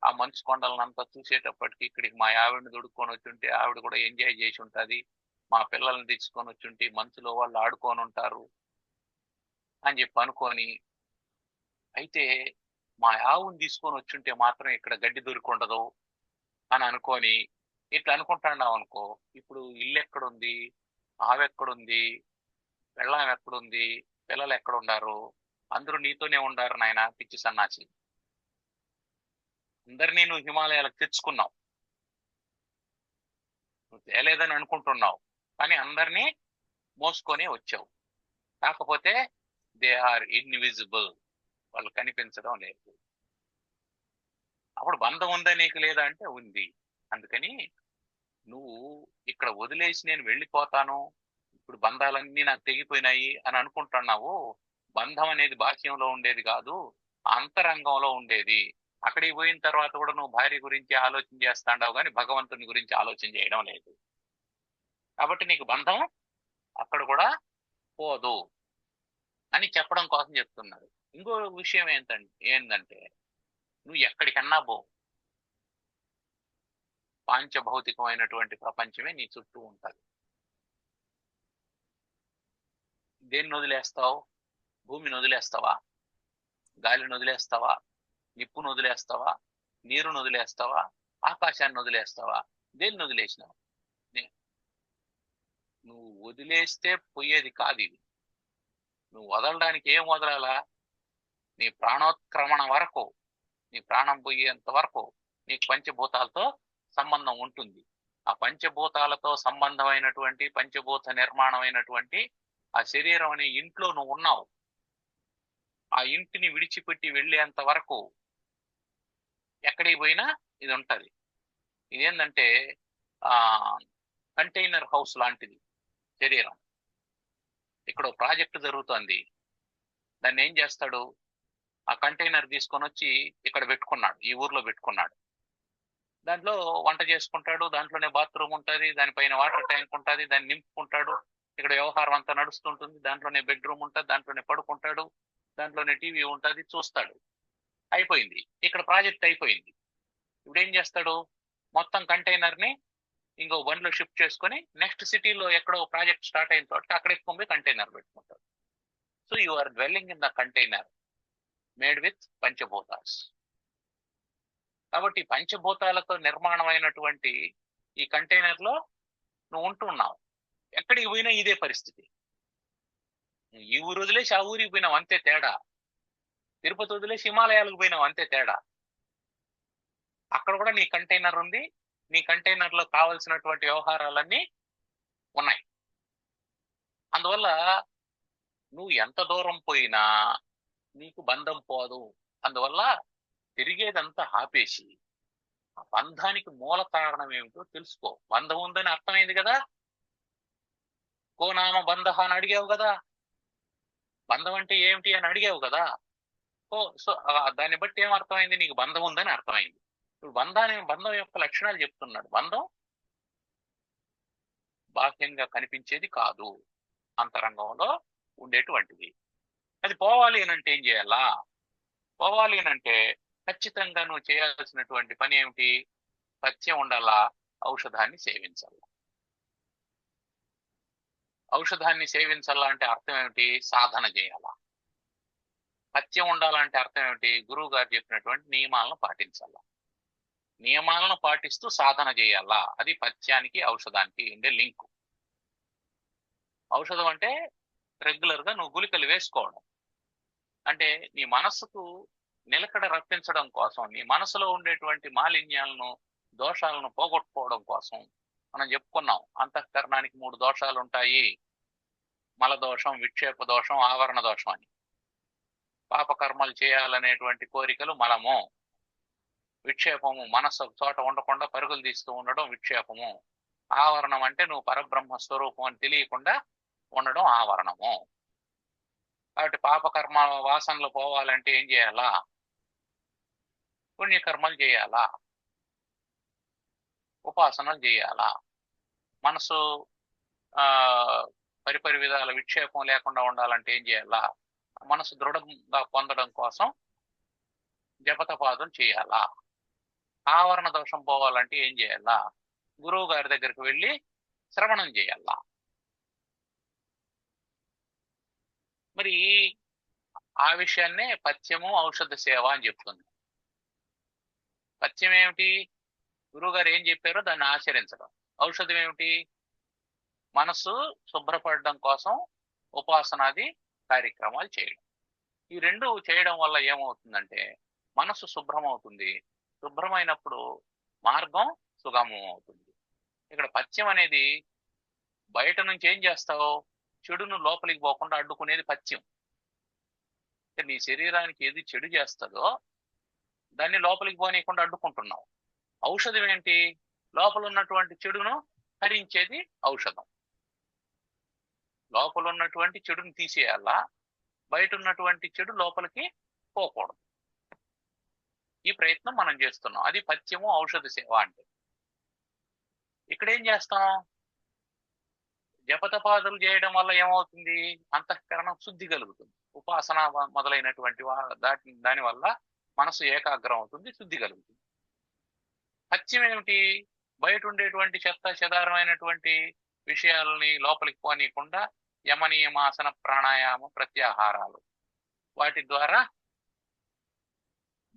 B: ఆ మంచు కొండలనంతా చూసేటప్పటికి ఇక్కడికి మా ఆవిడని దొడుక్కొని వచ్చుంటే ఆవిడ కూడా ఎంజాయ్ చేసి ఉంటుంది, మా పిల్లల్ని తెచ్చుకొని వచ్చుంటే మంచులో వాళ్ళు ఆడుకొని ఉంటారు అని చెప్పి అనుకొని, అయితే మా ఆవుని తీసుకొని వచ్చుంటే మాత్రం ఇక్కడ గడ్డి దొరికొండదు అని అనుకొని ఇట్లా అనుకుంటున్నావు అనుకో, ఇప్పుడు ఇల్లు ఎక్కడుంది, ఆవు ఎక్కడుంది, పెళ్ళాం ఎక్కడుంది, పిల్లలు ఎక్కడుండారు, అందరూ నీతోనే ఉండారు నాయన పిచ్చి సన్నాసి. అందరినీ నువ్వు హిమాలయాలకు తెచ్చుకున్నావు, నువ్వు తేలేదని అనుకుంటున్నావు, కానీ అందరినీ మోసుకొని వచ్చావు. కాకపోతే దే ఆర్ ఇన్విజిబుల్, వాళ్ళు కనిపించడం లేదు. అప్పుడు బంధం ఉందా నీకు లేదా అంటే ఉంది. అందుకని నువ్వు ఇక్కడ వదిలేసి నేను వెళ్ళిపోతాను, ఇప్పుడు బంధాలన్నీ నాకు తెగిపోయినాయి అని అనుకుంటున్నావు. బంధం అనేది బాహ్యంలో ఉండేది కాదు, అంతరంగంలో ఉండేది. అక్కడికి పోయిన తర్వాత కూడా నువ్వు భార్య గురించి ఆలోచన చేస్తాండావు కానీ భగవంతుని గురించి ఆలోచన చేయడం లేదు. కాబట్టి నీకు బంధం అక్కడ కూడా పోదు అని చెప్పడం కోసం చెప్తున్నారు. ఇంకో విషయం ఏంటంటే నువ్వు ఎక్కడికన్నా పో, పాంచభౌతికమైనటువంటి ప్రపంచమే నీ చుట్టూ ఉంటుంది. దేన్ని వదిలేస్తావు? భూమిని వదిలేస్తావా? గాలిని వదిలేస్తావా? నిప్పును వదిలేస్తావా? నీరును వదిలేస్తావా? ఆకాశాన్ని వదిలేస్తావా? దేన్ని వదిలేసినావు? నువ్వు వదిలేస్తే పోయేది కాదు ఇది. నువ్వు వదలడానికి ఏం వదలాలా? నీ ప్రాణోత్క్రమణ వరకు, నీ ప్రాణం పోయేంత వరకు నీకు పంచభూతాలతో సంబంధం ఉంటుంది. ఆ పంచభూతాలతో సంబంధమైనటువంటి పంచభూత నిర్మాణమైనటువంటి ఆ శరీరం అనే ఇంట్లో నువ్వు ఉన్నావు. ఆ ఇంటిని విడిచిపెట్టి వెళ్ళేంత వరకు ఎక్కడికి పోయినా ఇది ఉంటది. ఇదేంటంటే ఆ కంటైనర్ హౌస్ లాంటిది శరీరం. ఇక్కడ ప్రాజెక్ట్ జరుగుతోంది, దాన్ని ఏం చేస్తాడు? ఆ కంటైనర్ తీసుకొని వచ్చి ఇక్కడ పెట్టుకున్నాడు, ఈ ఊర్లో పెట్టుకున్నాడు. దాంట్లో వంట చేసుకుంటాడు, దాంట్లోనే బాత్రూమ్ ఉంటుంది, దానిపైన వాటర్ ట్యాంక్ ఉంటుంది, దాన్ని నింపుకుంటాడు. ఇక్కడ వ్యవహారం అంతా నడుస్తుంటుంది, దాంట్లోనే బెడ్రూమ్ ఉంటుంది, దాంట్లోనే పడుకుంటాడు, దాంట్లోనే టీవీ ఉంటుంది, చూస్తాడు. అయిపోయింది, ఇక్కడ ప్రాజెక్ట్ అయిపోయింది. ఇప్పుడు ఏం చేస్తాడు? మొత్తం కంటైనర్ ని ఇంకో బండిలో షిఫ్ట్ చేసుకొని నెక్స్ట్ సిటీలో ఎక్కడో ప్రాజెక్ట్ స్టార్ట్ అయిన తోట అక్కడ ఎత్తుకొని కంటైనర్ పెట్టుకుంటాడు. So you are dwelling in the container made with panchabhutas. కాబట్టి పంచభూతాలతో నిర్మాణమైనటువంటి ఈ కంటైనర్ లో నువ్వు ఉంటున్నావు. ఎక్కడికి పోయినా ఇదే పరిస్థితి. ఈ ఊరు వదిలేసి ఆ ఊరికి పోయినావు అంతే తేడా. తిరుపతి వదిలేసి హిమాలయాలకు పోయినావు అంతే తేడా. అక్కడ కూడా నీ కంటైనర్ ఉంది, నీ కంటైనర్ లో కావలసినటువంటి వ్యవహారాలన్నీ ఉన్నాయి. అందువల్ల నువ్వు ఎంత దూరం పోయినా నీకు బంధం పోదు. అందువల్ల తిరిగేదంతా ఆపేసి ఆ బంధానికి మూల కారణం ఏమిటో తెలుసుకో. బంధం ఉందని అర్థమైంది కదా, కోనామ బంధ అని అడిగావు కదా, బంధం అంటే ఏమిటి అని అడిగావు కదా. సో దాన్ని బట్టి ఏం అర్థమైంది? నీకు బంధం ఉందని అర్థమైంది. ఇప్పుడు బంధం యొక్క లక్షణాలు చెప్తున్నాడు. బంధం బాహ్యంగా కనిపించేది కాదు, అంతరంగంలో ఉండేటువంటిది. అది పోవాలి అని అంటే ఏం చేయాలా? పోవాలి అని అంటే ఖచ్చితంగా నువ్వు చేయాల్సినటువంటి పని ఏమిటి? పథ్యం ఉండాలా, ఔషధాన్ని సేవించాలా. ఔషధాన్ని సేవించాలా అంటే అర్థం ఏమిటి? సాధన చేయాలా. పథ్యం ఉండాలంటే అర్థం ఏమిటి? గురువు గారు చెప్పినటువంటి నియమాలను పాటించాలా. నియమాలను పాటిస్తూ సాధన చేయాలా. అది పథ్యానికి ఔషధానికి ఉండే లింకు. ఔషధం అంటే రెగ్యులర్ గా నువ్వు గుళికలు వేసుకోవడం. అంటే నీ మనస్సుకు నిలకడ రప్పించడం కోసం, నీ మనసులో ఉండేటువంటి మాలిన్యాలను, దోషాలను పోగొట్టుకోవడం కోసం. మనం చెప్పుకున్నాం అంతఃకరణానికి 3 దోషాలు ఉంటాయి: మల దోషం, విక్షేప దోషం, ఆవరణ దోషం అని. పాపకర్మలు చేయాలనేటువంటి కోరికలు మలము. విక్షేపము, మనస్సు ఒక చోట ఉండకుండా పరుగులు తీస్తూ ఉండడం విక్షేపము. ఆవరణం అంటే నువ్వు పరబ్రహ్మ స్వరూపం అని తెలియకుండా ఉండడం ఆవరణము. కాబట్టి పాపకర్మ వాసనలు పోవాలంటే ఏం చేయాలా? పుణ్యకర్మలు చేయాలా, ఉపాసనలు చేయాలా. మనసు పరిపరి విధాల విక్షేపం లేకుండా ఉండాలంటే ఏం చేయాలా? మనసు దృఢంగా పొందడం కోసం జపతపాదం చేయాలా. ఆవరణ దోషం పోవాలంటే ఏం చేయాలా? గురువు గారి దగ్గరికి వెళ్ళి శ్రవణం చేయాలా. మరి ఆ విషయాన్నే పథ్యము ఔషధ సేవ అని చెప్తుంది. పథ్యం ఏమిటి? గురువుగారు ఏం చెప్పారో దాన్ని ఆచరించడం. ఔషధం ఏమిటి? మనస్సు శుభ్రపడడం కోసం ఉపాసనాది కార్యక్రమాలు చేయడం. ఈ రెండు చేయడం వల్ల ఏమవుతుందంటే మనస్సు శుభ్రం అవుతుంది. శుభ్రమైనప్పుడు మార్గం సుగమం అవుతుంది. ఇక్కడ పథ్యం అనేది బయట నుంచి ఏం చేస్తావు? చెడును లోపలికి పోకుండా అడ్డుకునేది పథ్యం. నీ శరీరానికి ఏది చెడు చేస్తుందో దాన్ని లోపలికి పోనీయకుండా అడ్డుకుంటున్నావు. ఔషధం ఏంటి? లోపల ఉన్నటువంటి చెడును హరించేది ఔషధం. లోపల ఉన్నటువంటి చెడును తీసేయాలా, బయట ఉన్నటువంటి చెడు లోపలికి పోకూడదు. ఈ ప్రయత్నం మనం చేస్తున్నాం. అది పథ్యము ఔషధ సేవ అంటే. ఇక్కడ ఏం చేస్తాం? జపతపాదులు చేయడం వల్ల ఏమవుతుంది? అంతఃకరణం శుద్ధి కలుగుతుంది. ఉపాసన మొదలైనటువంటి దాని వల్ల మనసు ఏకాగ్రం అవుతుంది, శుద్ధి కలుగుతుంది. పథ్యం ఏమిటి? బయట ఉండేటువంటి చెత్త చెదారమైనటువంటి విషయాలని లోపలికి పోనీయకుండా యమనియమాసన ప్రాణాయామ ప్రత్యాహారాలు వాటి ద్వారా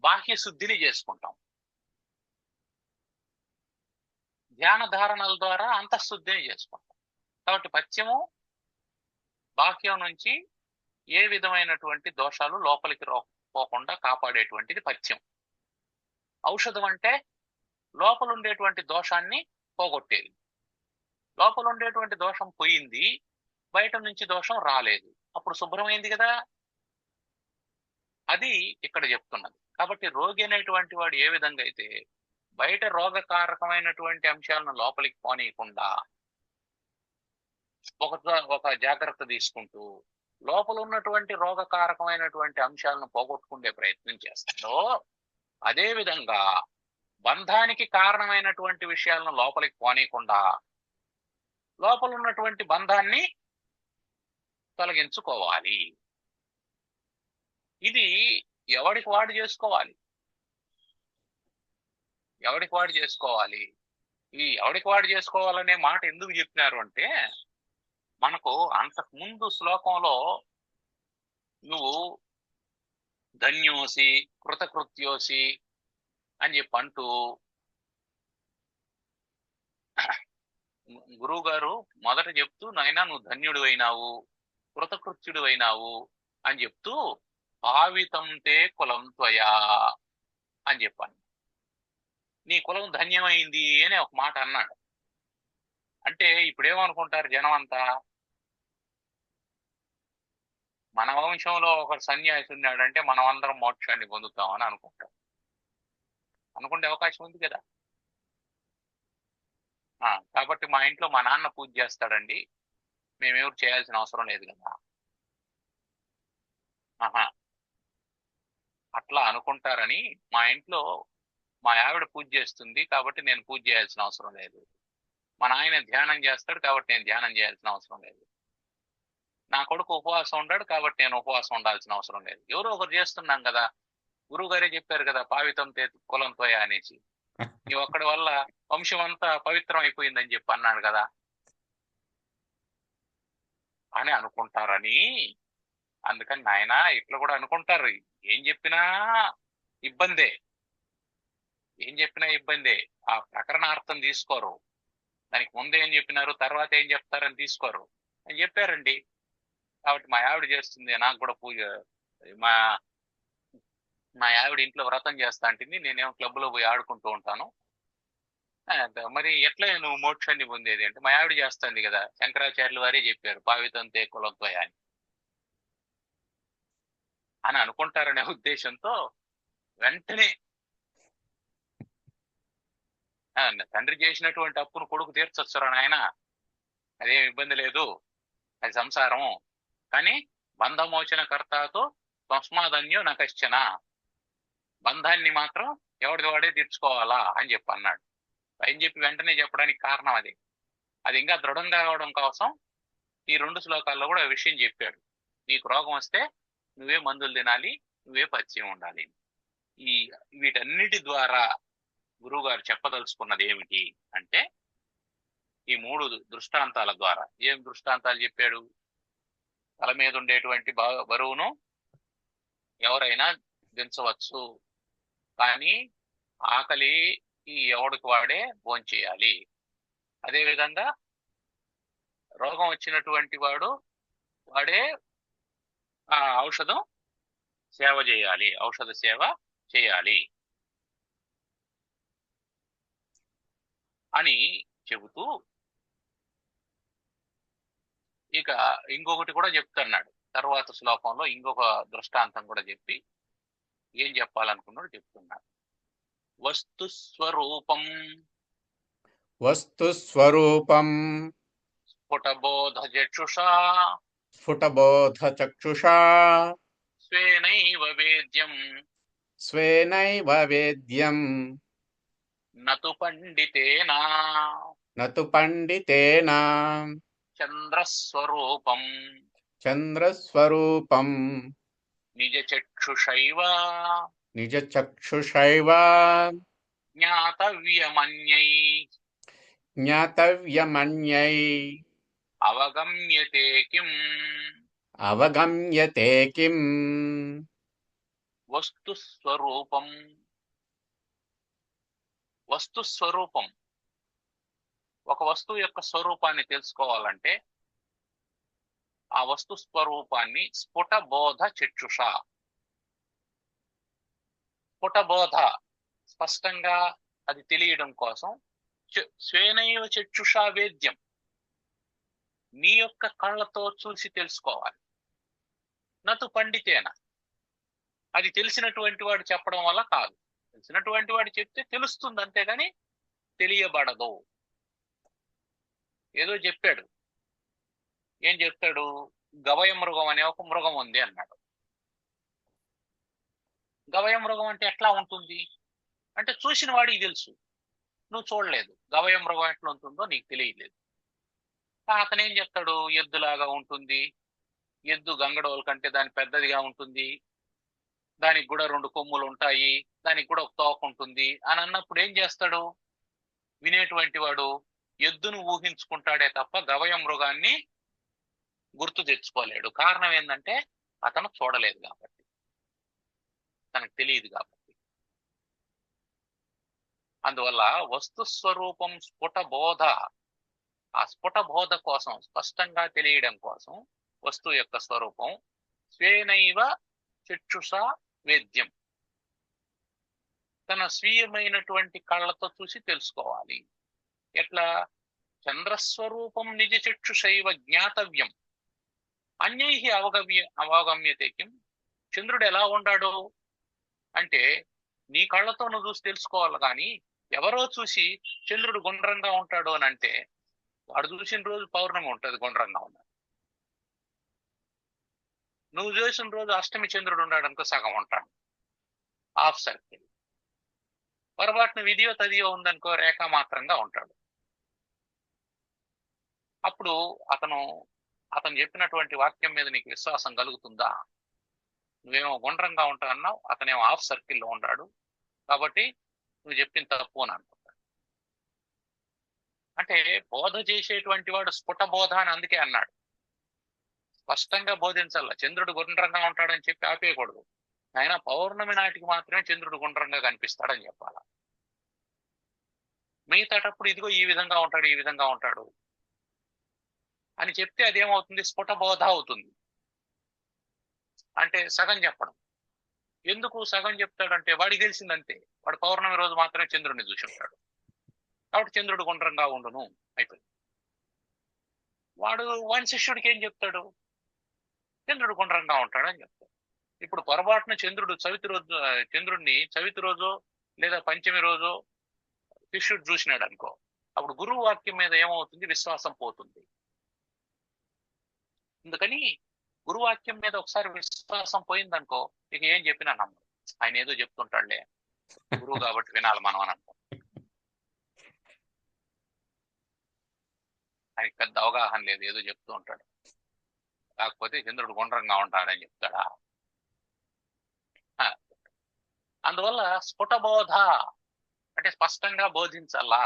B: బాహ్య శుద్ధిని చేసుకుంటాం. ధ్యాన ధారణల ద్వారా అంతఃశుద్ధిని చేసుకుంటాం. కాబట్టి పథ్యము బాహ్యం నుంచి ఏ విధమైనటువంటి దోషాలు లోపలికి పోకుండా కాపాడేటువంటిది పథ్యం. ఔషధం అంటే లోపల ఉండేటువంటి దోషాన్ని పోగొట్టేది. లోపల ఉండేటువంటి దోషం పోయింది, బయట నుంచి దోషం రాలేదు, అప్పుడు శుభ్రమైంది కదా. అది ఇక్కడ చెప్తున్నది. కాబట్టి రోగి అనేటువంటి వాడు ఏ విధంగా అయితే బయట రోగకారకమైనటువంటి అంశాలను లోపలికి పోనీయకుండా ఒక జాగ్రత్త తీసుకుంటూ లోపల ఉన్నటువంటి రోగకారకమైనటువంటి అంశాలను పోగొట్టుకునే ప్రయత్నం చేస్తాడో, అదే విధంగా బంధానికి కారణమైనటువంటి విషయాలను లోపలికి పోనీయకుండా లోపల ఉన్నటువంటి బంధాన్ని తొలగించుకోవాలి. ఇది ఎవడికి వాడు చేసుకోవాలి. ఎవడికి వాడు చేసుకోవాలి. ఈ ఎవడికి వాడు చేసుకోవాలనే మాట ఎందుకు చెప్పినారు అంటే, మనకు అంతకు ముందు శ్లోకంలో నువ్వు ధన్యోసి కృతకృత్యోసి అని చెప్పి అంటూ గురువు గారు మొదట చెప్తూ, నాయనా నువ్వు ధన్యుడు అయినావు, కృతకృత్యుడు అయినావు అని చెప్తూ భావితం తే కులం త్వయా అని చెప్పాను. నీ కులం ధన్యమైంది అని ఒక మాట అన్నాడు. అంటే ఇప్పుడేమనుకుంటారు జనం అంతా, మన వంశంలో ఒక సన్యాసి ఉన్నాడంటే మనం అందరం మోక్షాన్ని పొందుతామని అనుకుంటాం. అనుకునే అవకాశం ఉంది కదా. కాబట్టి మా ఇంట్లో మా నాన్న పూజ చేస్తాడండి, మేమెవరు చేయాల్సిన అవసరం లేదు కదా. అట్లా అనుకుంటారని, మా ఇంట్లో మా ఆవిడ పూజ చేస్తుంది కాబట్టి నేను పూజ చేయాల్సిన అవసరం లేదు, మా నాయన ధ్యానం చేస్తాడు కాబట్టి నేను ధ్యానం చేయాల్సిన అవసరం లేదు, నా కొడుకు ఉపవాసం ఉంటాడు కాబట్టి నేను ఉపవాసం ఉండాల్సిన అవసరం లేదు. ఎవరో ఒకరు చేస్తున్నాం కదా. గురువు గారే చెప్పారు కదా, పావితం తే కులంతో అనేసి. నీ ఒక్కడి వల్ల వంశం అంతా పవిత్రం అయిపోయిందని చెప్పి అన్నాడు కదా అని అనుకుంటారని. అందుకని నాయన ఇట్లా కూడా అనుకుంటారు. ఏం చెప్పినా ఇబ్బందే, ఏం చెప్పినా ఇబ్బందే. ఆ ప్రకరణార్థం తీసుకోరు. దానికి ముందు ఏం చెప్పినారు, తర్వాత ఏం చెప్తారని తీసుకోరు అని చెప్పారండి. కాబట్టి మా ఆవిడ చేస్తుంది, నాకు కూడా పూజ. మా ఆవిడ ఇంట్లో వ్రతం చేస్తా అంటుంది, నేనేమో క్లబ్లో పోయి ఆడుకుంటూ ఉంటాను. మరి ఎట్లా నువ్వు మోక్షాన్ని పొందేది అంటే, మా ఆవిడ చేస్తుంది కదా, శంకరాచార్యులు వారే చెప్పారు పావితం తే కులంతో అని అనుకుంటారనే ఉద్దేశంతో వెంటనే తండ్రి చేసినటువంటి అప్పును కొడుకు తీర్చొచ్చురా నాయన, అదేం ఇబ్బంది లేదు, అది సంసారం. కానీ బంధమోచన కర్తతో తస్మాదన్యో నకశ్చన, బంధాన్ని మాత్రం ఎవరిది వాడే తీర్చుకోవాలా అని చెప్పి అన్నాడు. అని చెప్పి వెంటనే చెప్పడానికి కారణం అది. అది ఇంకా దృఢంగా అవడం కోసం ఈ 2 శ్లోకాల్లో కూడా విషయం చెప్పాడు. నీకు రోగం వస్తే నువ్వే మందులు తినాలి, నువ్వే పథ్యం ఉండాలి. వీటన్నిటి ద్వారా గురువుగారు చెప్పదలుచుకున్నది ఏమిటి అంటే, ఈ 3 దృష్టాంతాల ద్వారా. ఏం దృష్టాంతాలు చెప్పాడు? తల మీద ఉండేటువంటి బరువును ఎవరైనా దించవచ్చు, కానీ ఆకలి ఈ ఎవడికి వాడే భోంచేయాలి. అదేవిధంగా రోగం వచ్చినటువంటి వాడే ఆ ఔషధం సేవ చేయాలి, ఔషధ సేవ చేయాలి అని చెబుతూ ఇక ఇంకొకటి కూడా చెప్తున్నాడు. తర్వాత శ్లోకంలో ఇంకొక దృష్టాంతం కూడా చెప్పి ఏం చెప్పాలనుకున్నాడు చెప్తున్నాడు. వస్తుస్వరూపం
A: వస్తుస్వరూపం
B: స్ఫుటబోధచక్షుషా
A: స్ఫుటబోధచక్షుషా
B: స్వేనైవ వేద్యం
A: స్వేనైవ వేద్యం
B: నతు పండితేనా
A: నతు పండితేన
B: చంద్రస్వరూపం
A: చంద్రస్వరూపం
B: నిజచక్షుషైవ
A: నిజచక్షుషైవ
B: జ్ఞాతవ్యమన్యై
A: జ్ఞాతవ్యమన్యై
B: అవగమ్యతే కిం.
A: అవగమ్యతే కిం.
B: వస్తుస్వరూపం. వస్తుస్వరూపం, ఒక వస్తువు యొక్క స్వరూపాన్ని తెలుసుకోవాలంటే ఆ వస్తు స్వరూపాన్ని స్ఫుటబోధ చక్షుష, స్ఫుటబోధ స్పష్టంగా అది తెలియడం కోసం స్వేనైవ చక్షుషా వేద్యం, నీ యొక్క కళ్ళతో చూసి తెలుసుకోవాలి. నతు పండితేన, అది తెలిసినటువంటి వాడు చెప్పడం వల్ల కాదు. తెలిసినటువంటి వాడు చెప్తే తెలుస్తుంది, అంతేగాని తెలియబడదు. ఏదో చెప్పాడు, ఏం చెప్తాడు, గవయ మృగం అనే ఒక మృగం ఉంది అన్నాడు. గవయ మృగం అంటే ఎట్లా ఉంటుంది అంటే చూసిన వాడికి తెలుసు, నువ్వు చూడలేదు. గవయ మృగం ఎట్లా ఉంటుందో నీకు తెలియలేదు. అతను ఏం చెప్తాడు, ఎద్దులాగా ఉంటుంది, ఎద్దు గంగడోల కంటే దాని పెద్దదిగా ఉంటుంది, దానికి కూడా 2 కొమ్ములు ఉంటాయి, దానికి కూడా ఒక తోక ఉంటుంది అని అన్నప్పుడు ఏం చేస్తాడు వినేటువంటి వాడు, ఎద్దును ఊహించుకుంటాడే తప్ప గవయ మృగాన్ని గుర్తు తెచ్చుకోలేడు. కారణం ఏంటంటే అతను చూడలేదు కాబట్టి, తనకు తెలియదు కాబట్టి. అందువల్ల వస్తు స్వరూపం స్ఫుట బోధ, ఆ స్ఫుట బోధ కోసం, స్పష్టంగా తెలియడం కోసం వస్తువు యొక్క స్వరూపం స్వేనైవ చక్షుష వేద్యం, తన స్వీయమైనటువంటి కళ్ళతో చూసి తెలుసుకోవాలి. ఎట్లా, చంద్రస్వరూపం నిజ చక్షుషైవ జ్ఞాతవ్యం అన్యై అవగమ్యతే కిం. చంద్రుడు ఎలా ఉన్నాడు అంటే నీ కళ్ళతో నువ్వు చూసి తెలుసుకోవాలి, కానీ ఎవరో చూసి చంద్రుడు గుండ్రంగా ఉంటాడు అని అంటే వాడు చూసిన రోజు పౌర్ణమి ఉంటుంది గుండ్రంగా ఉన్నాడు, నువ్వు చూసిన రోజు అష్టమి చంద్రుడు ఉన్నాడు అనుకో సగం ఉంటాడు, హాఫ్ సర్కిల్. పొరపాటున విధియో తదియో ఉందనుకో రేఖా మాత్రంగా ఉంటాడు. అప్పుడు అతను చెప్పినటువంటి వాక్యం మీద నీకు విశ్వాసం కలుగుతుందా? నువ్వేమో గుండ్రంగా ఉంటా అన్నావు, అతనేమో హాఫ్ సర్కిల్లో ఉన్నాడు, కాబట్టి నువ్వు చెప్పిన తప్పు అని అనుకుంటాడు. అంటే బోధ చేసేటువంటి వాడు స్ఫుట బోధ అని అందుకే అన్నాడు. స్పష్టంగా బోధించాల, చంద్రుడు గుండ్రంగా ఉంటాడని చెప్పి ఆపేయకూడదు. ఆయన పౌర్ణమి నాటికి మాత్రమే చంద్రుడు గుండ్రంగా కనిపిస్తాడని చెప్పాల. మిగతాటప్పుడు ఇదిగో ఈ విధంగా ఉంటాడు, ఈ విధంగా ఉంటాడు అని చెప్తే అదేమవుతుంది, స్ఫుట బోధ అవుతుంది. అంటే సగం చెప్పడం. ఎందుకు సగం చెప్తాడంటే వాడికి తెలిసిందంతే, వాడు పౌర్ణమి రోజు మాత్రమే చంద్రుడిని చూసి ఉంటాడు కాబట్టి చంద్రుడు గుండ్రంగా ఉండును అయిపోయింది. వాడి శిష్యుడికి ఏం చెప్తాడు, చంద్రుడు గుండ్రంగా ఉంటాడు అని చెప్తాడు. ఇప్పుడు పొరపాటున చంద్రుడిని చవితి రోజు లేదా పంచమి రోజు శిష్యుడు చూసినాడు అనుకో, అప్పుడు గురువు వాక్యం మీద ఏమవుతుంది, విశ్వాసం పోతుంది. అందుకని గురువాక్యం మీద ఒకసారి విశ్వాసం పోయిందనుకో ఇక ఏం చెప్పినా నమ్మడు. ఆయన ఏదో చెప్తుంటాడులే, గురువు కాబట్టి వినాలి మనం అని అనుకో. ఆయనకి పెద్ద అవగాహన లేదు, ఏదో చెప్తూ ఉంటాడు. కాకపోతే చంద్రుడు గుండ్రంగా ఉంటాడని చెప్తాడా? అందువల్ల స్ఫుటబోధ అంటే స్పష్టంగా బోధించాలా.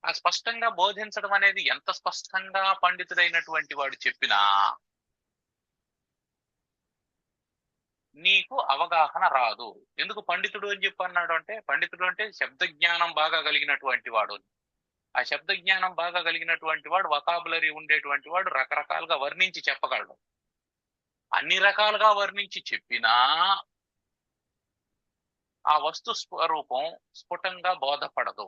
B: ఆ స్పష్టంగా బోధించడం అనేది ఎంత స్పష్టంగా పండితుడైనటువంటి వాడు చెప్పినా నీకు అవగాహన రాదు. ఎందుకు పండితుడు అని చెప్పి అన్నాడు అంటే, పండితుడు అంటే శబ్ద జ్ఞానం బాగా కలిగినటువంటి వాడు. ఆ శబ్ద జ్ఞానం బాగా కలిగినటువంటి వాడు, వొకాబులరీ ఉండేటువంటి వాడు రకరకాలుగా వర్ణించి చెప్పగలడు. అన్ని రకాలుగా వర్ణించి చెప్పినా ఆ వస్తు స్వరూపం స్ఫుటంగా బోధపడదు.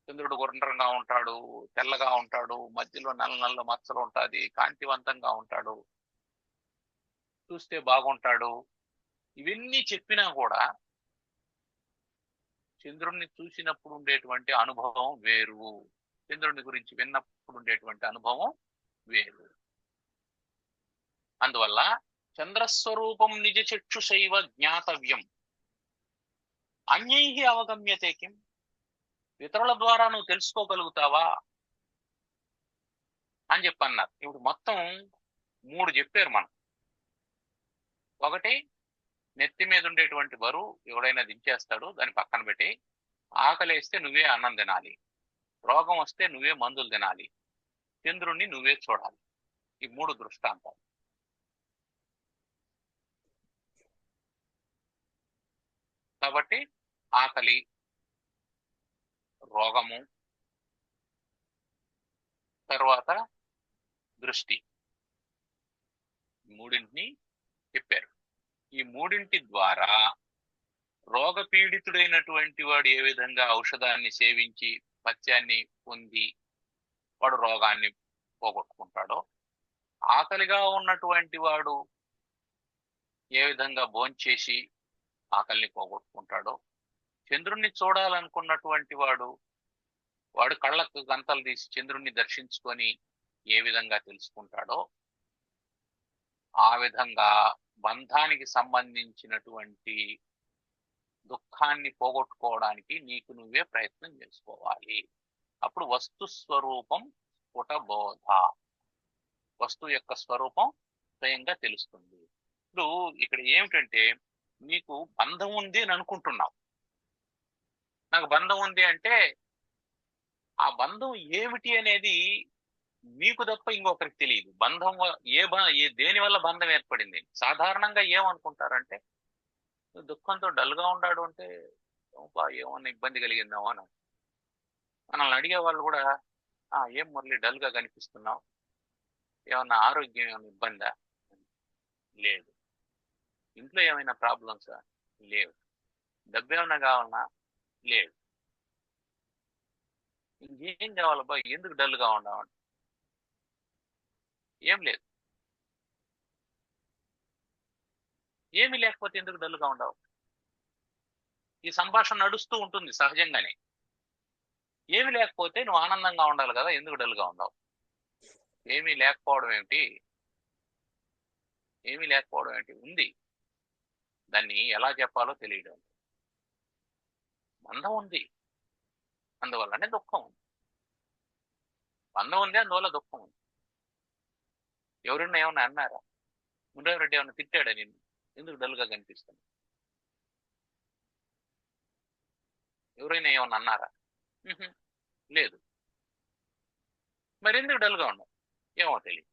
B: చంద్రుడు గుండ్రంగా ఉంటాడు, తెల్లగా ఉంటాడు, మధ్యలో నల్ల నల్ల మచ్చలు ఉంటాది, కాంతివంతంగా ఉంటాడు, చూస్తే బాగుంటాడు. ఇవన్నీ చెప్పినా కూడా చంద్రుణ్ణి చూసినప్పుడు ఉండేటువంటి అనుభవం వేరు, చంద్రుని గురించి విన్నప్పుడు ఉండేటువంటి అనుభవం వేరు. అందువల్ల చంద్రస్వరూపం నిజ చక్షుషైవ జ్ఞాతవ్యం అన్యైః అవగమ్యతే కిం. ఇతరుల ద్వారా నువ్వు తెలుసుకోగలుగుతావా అని చెప్పన్నారు. ఇప్పుడు మొత్తం 3 చెప్పారు మనం. ఒకటి, నెత్తి మీద ఉండేటువంటి బరువు ఎవడైనా దించేస్తాడు, దాన్ని పక్కన పెట్టి. ఆకలేస్తే నువ్వే అన్నం తినాలి, రోగం వస్తే నువ్వే మందులు తినాలి, చంద్రుణ్ణి నువ్వే చూడాలి. ఈ 3 దృష్టాంతాలు. కాబట్టి ఆకలి, రోగము, తర్వాత దృష్టి, మూడింటిని చెప్పారు. ఈ మూడింటి ద్వారా రోగపీడితుడైనటువంటి వాడు ఏ విధంగా ఔషధాన్ని సేవించి పథ్యాన్ని పొంది వాడు రోగాన్ని పోగొట్టుకుంటాడో, ఆకలిగా ఉన్నటువంటి వాడు ఏ విధంగా భోంచేసి ఆకలిని పోగొట్టుకుంటాడో, చంద్రుణ్ణి చూడాలనుకున్నటువంటి వాడు కళ్ళకు గంతలు తీసి చంద్రుణ్ణి దర్శించుకొని ఏ విధంగా తెలుసుకుంటాడో, ఆ విధంగా బంధానికి సంబంధించినటువంటి దుఃఖాన్ని పోగొట్టుకోవడానికి నీకు నువ్వే ప్రయత్నం చేసుకోవాలి. అప్పుడు వస్తు స్వరూపం స్ఫుట బోధ, వస్తువు యొక్క స్వరూపం స్వయంగా తెలుస్తుంది. ఇప్పుడు ఇక్కడ ఏమిటంటే, నీకు బంధం ఉంది అని అనుకుంటున్నావు. నాకు బంధం ఉంది అంటే ఆ బంధం ఏమిటి అనేది నీకు తప్ప ఇంకొకరికి తెలియదు. బంధం దేని వల్ల బంధం ఏర్పడింది. సాధారణంగా ఏమనుకుంటారంటే, దుఃఖంతో డల్గా ఉన్నాడు అంటే ఏమన్నా ఇబ్బంది కలిగిందామో అని. మనల్ని అడిగే వాళ్ళు కూడా, ఏం మురళి డల్గా కనిపిస్తున్నావు, ఏమన్నా ఆరోగ్యం ఏమైనా ఇబ్బందా? లేదు. ఇంట్లో ఏమైనా ప్రాబ్లమ్సా? లేవు. డబ్బు ఏమైనా కావాలన్నా? లేదు. ఇంకేం కావాలబ్బా, ఎందుకు డల్గా ఉండవు? ఏం లేదు. ఏమీ లేకపోతే ఎందుకు డల్గా ఉండవు? ఈ సంభాషణ నడుస్తూ ఉంటుంది సహజంగానే. ఏమి లేకపోతే నువ్వు ఆనందంగా ఉండాలి కదా, ఎందుకు డల్గా ఉండవు? ఏమీ లేకపోవడం ఏమిటి? ఏమీ లేకపోవడం ఏంటి? ఉంది. దాన్ని ఎలా చెప్పాలో తెలియడం. బంధం ఉంది, అందువల్లనే దుఃఖం ఉంది. బంధం ఉంది, అందువల్ల దుఃఖం ఉంది. ఎవరైనా ఏమన్నా అన్నారా? మురళీరెడ్డి ఏమన్నా తిట్టాడా నిన్ను, ఎందుకు డల్గా కనిపిస్తుంది? ఎవరైనా ఏమన్నా అన్నారా? లేదు. మరి ఎందుకు డల్గా ఉండవు? ఏమో తెలియదు.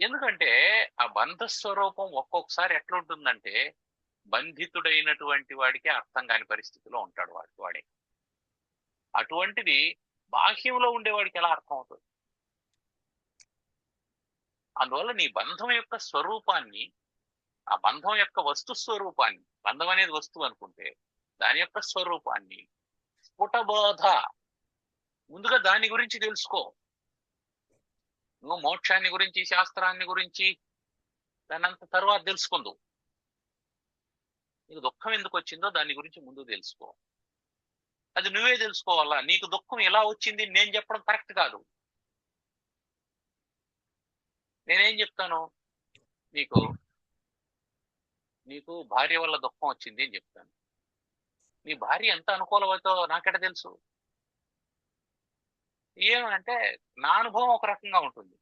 B: ఎందుకంటే ఆ బంధ స్వరూపం ఒక్కొక్కసారి ఎట్లుంటుందంటే, బంధితుడైనటువంటి వాడికి అర్థం కాని పరిస్థితిలో ఉంటాడు వాడే. అటువంటిది బాహ్యంలో ఉండేవాడికి ఎలా అర్థం అవుతుంది? అందువల్ల నీ బంధం యొక్క స్వరూపాన్ని, ఆ బంధం యొక్క వస్తు స్వరూపాన్ని, బంధం అనేది వస్తువు అనుకుంటే దాని యొక్క స్వరూపాన్ని స్ఫుటబోధ, ముందుగా దాని గురించి తెలుసుకో. నువ్వు మోక్షాన్ని గురించి, శాస్త్రాన్ని గురించి దానంత తర్వాత తెలుసుకుందు. నీకు దుఃఖం ఎందుకు వచ్చిందో దాని గురించి ముందు తెలుసుకో. అది నువ్వే తెలుసుకోవాలా. నీకు దుఃఖం ఎలా వచ్చింది నేను చెప్పడం కరెక్ట్ కాదు. నేనేం చెప్తాను, నీకు భార్య వల్ల దుఃఖం వచ్చింది అని చెప్తాను. నీ భార్య ఎంత అనుకూలమైతో నాకెట తెలుసు? ఏమంటే నా అనుభవం ఒక రకంగా ఉంటుంది.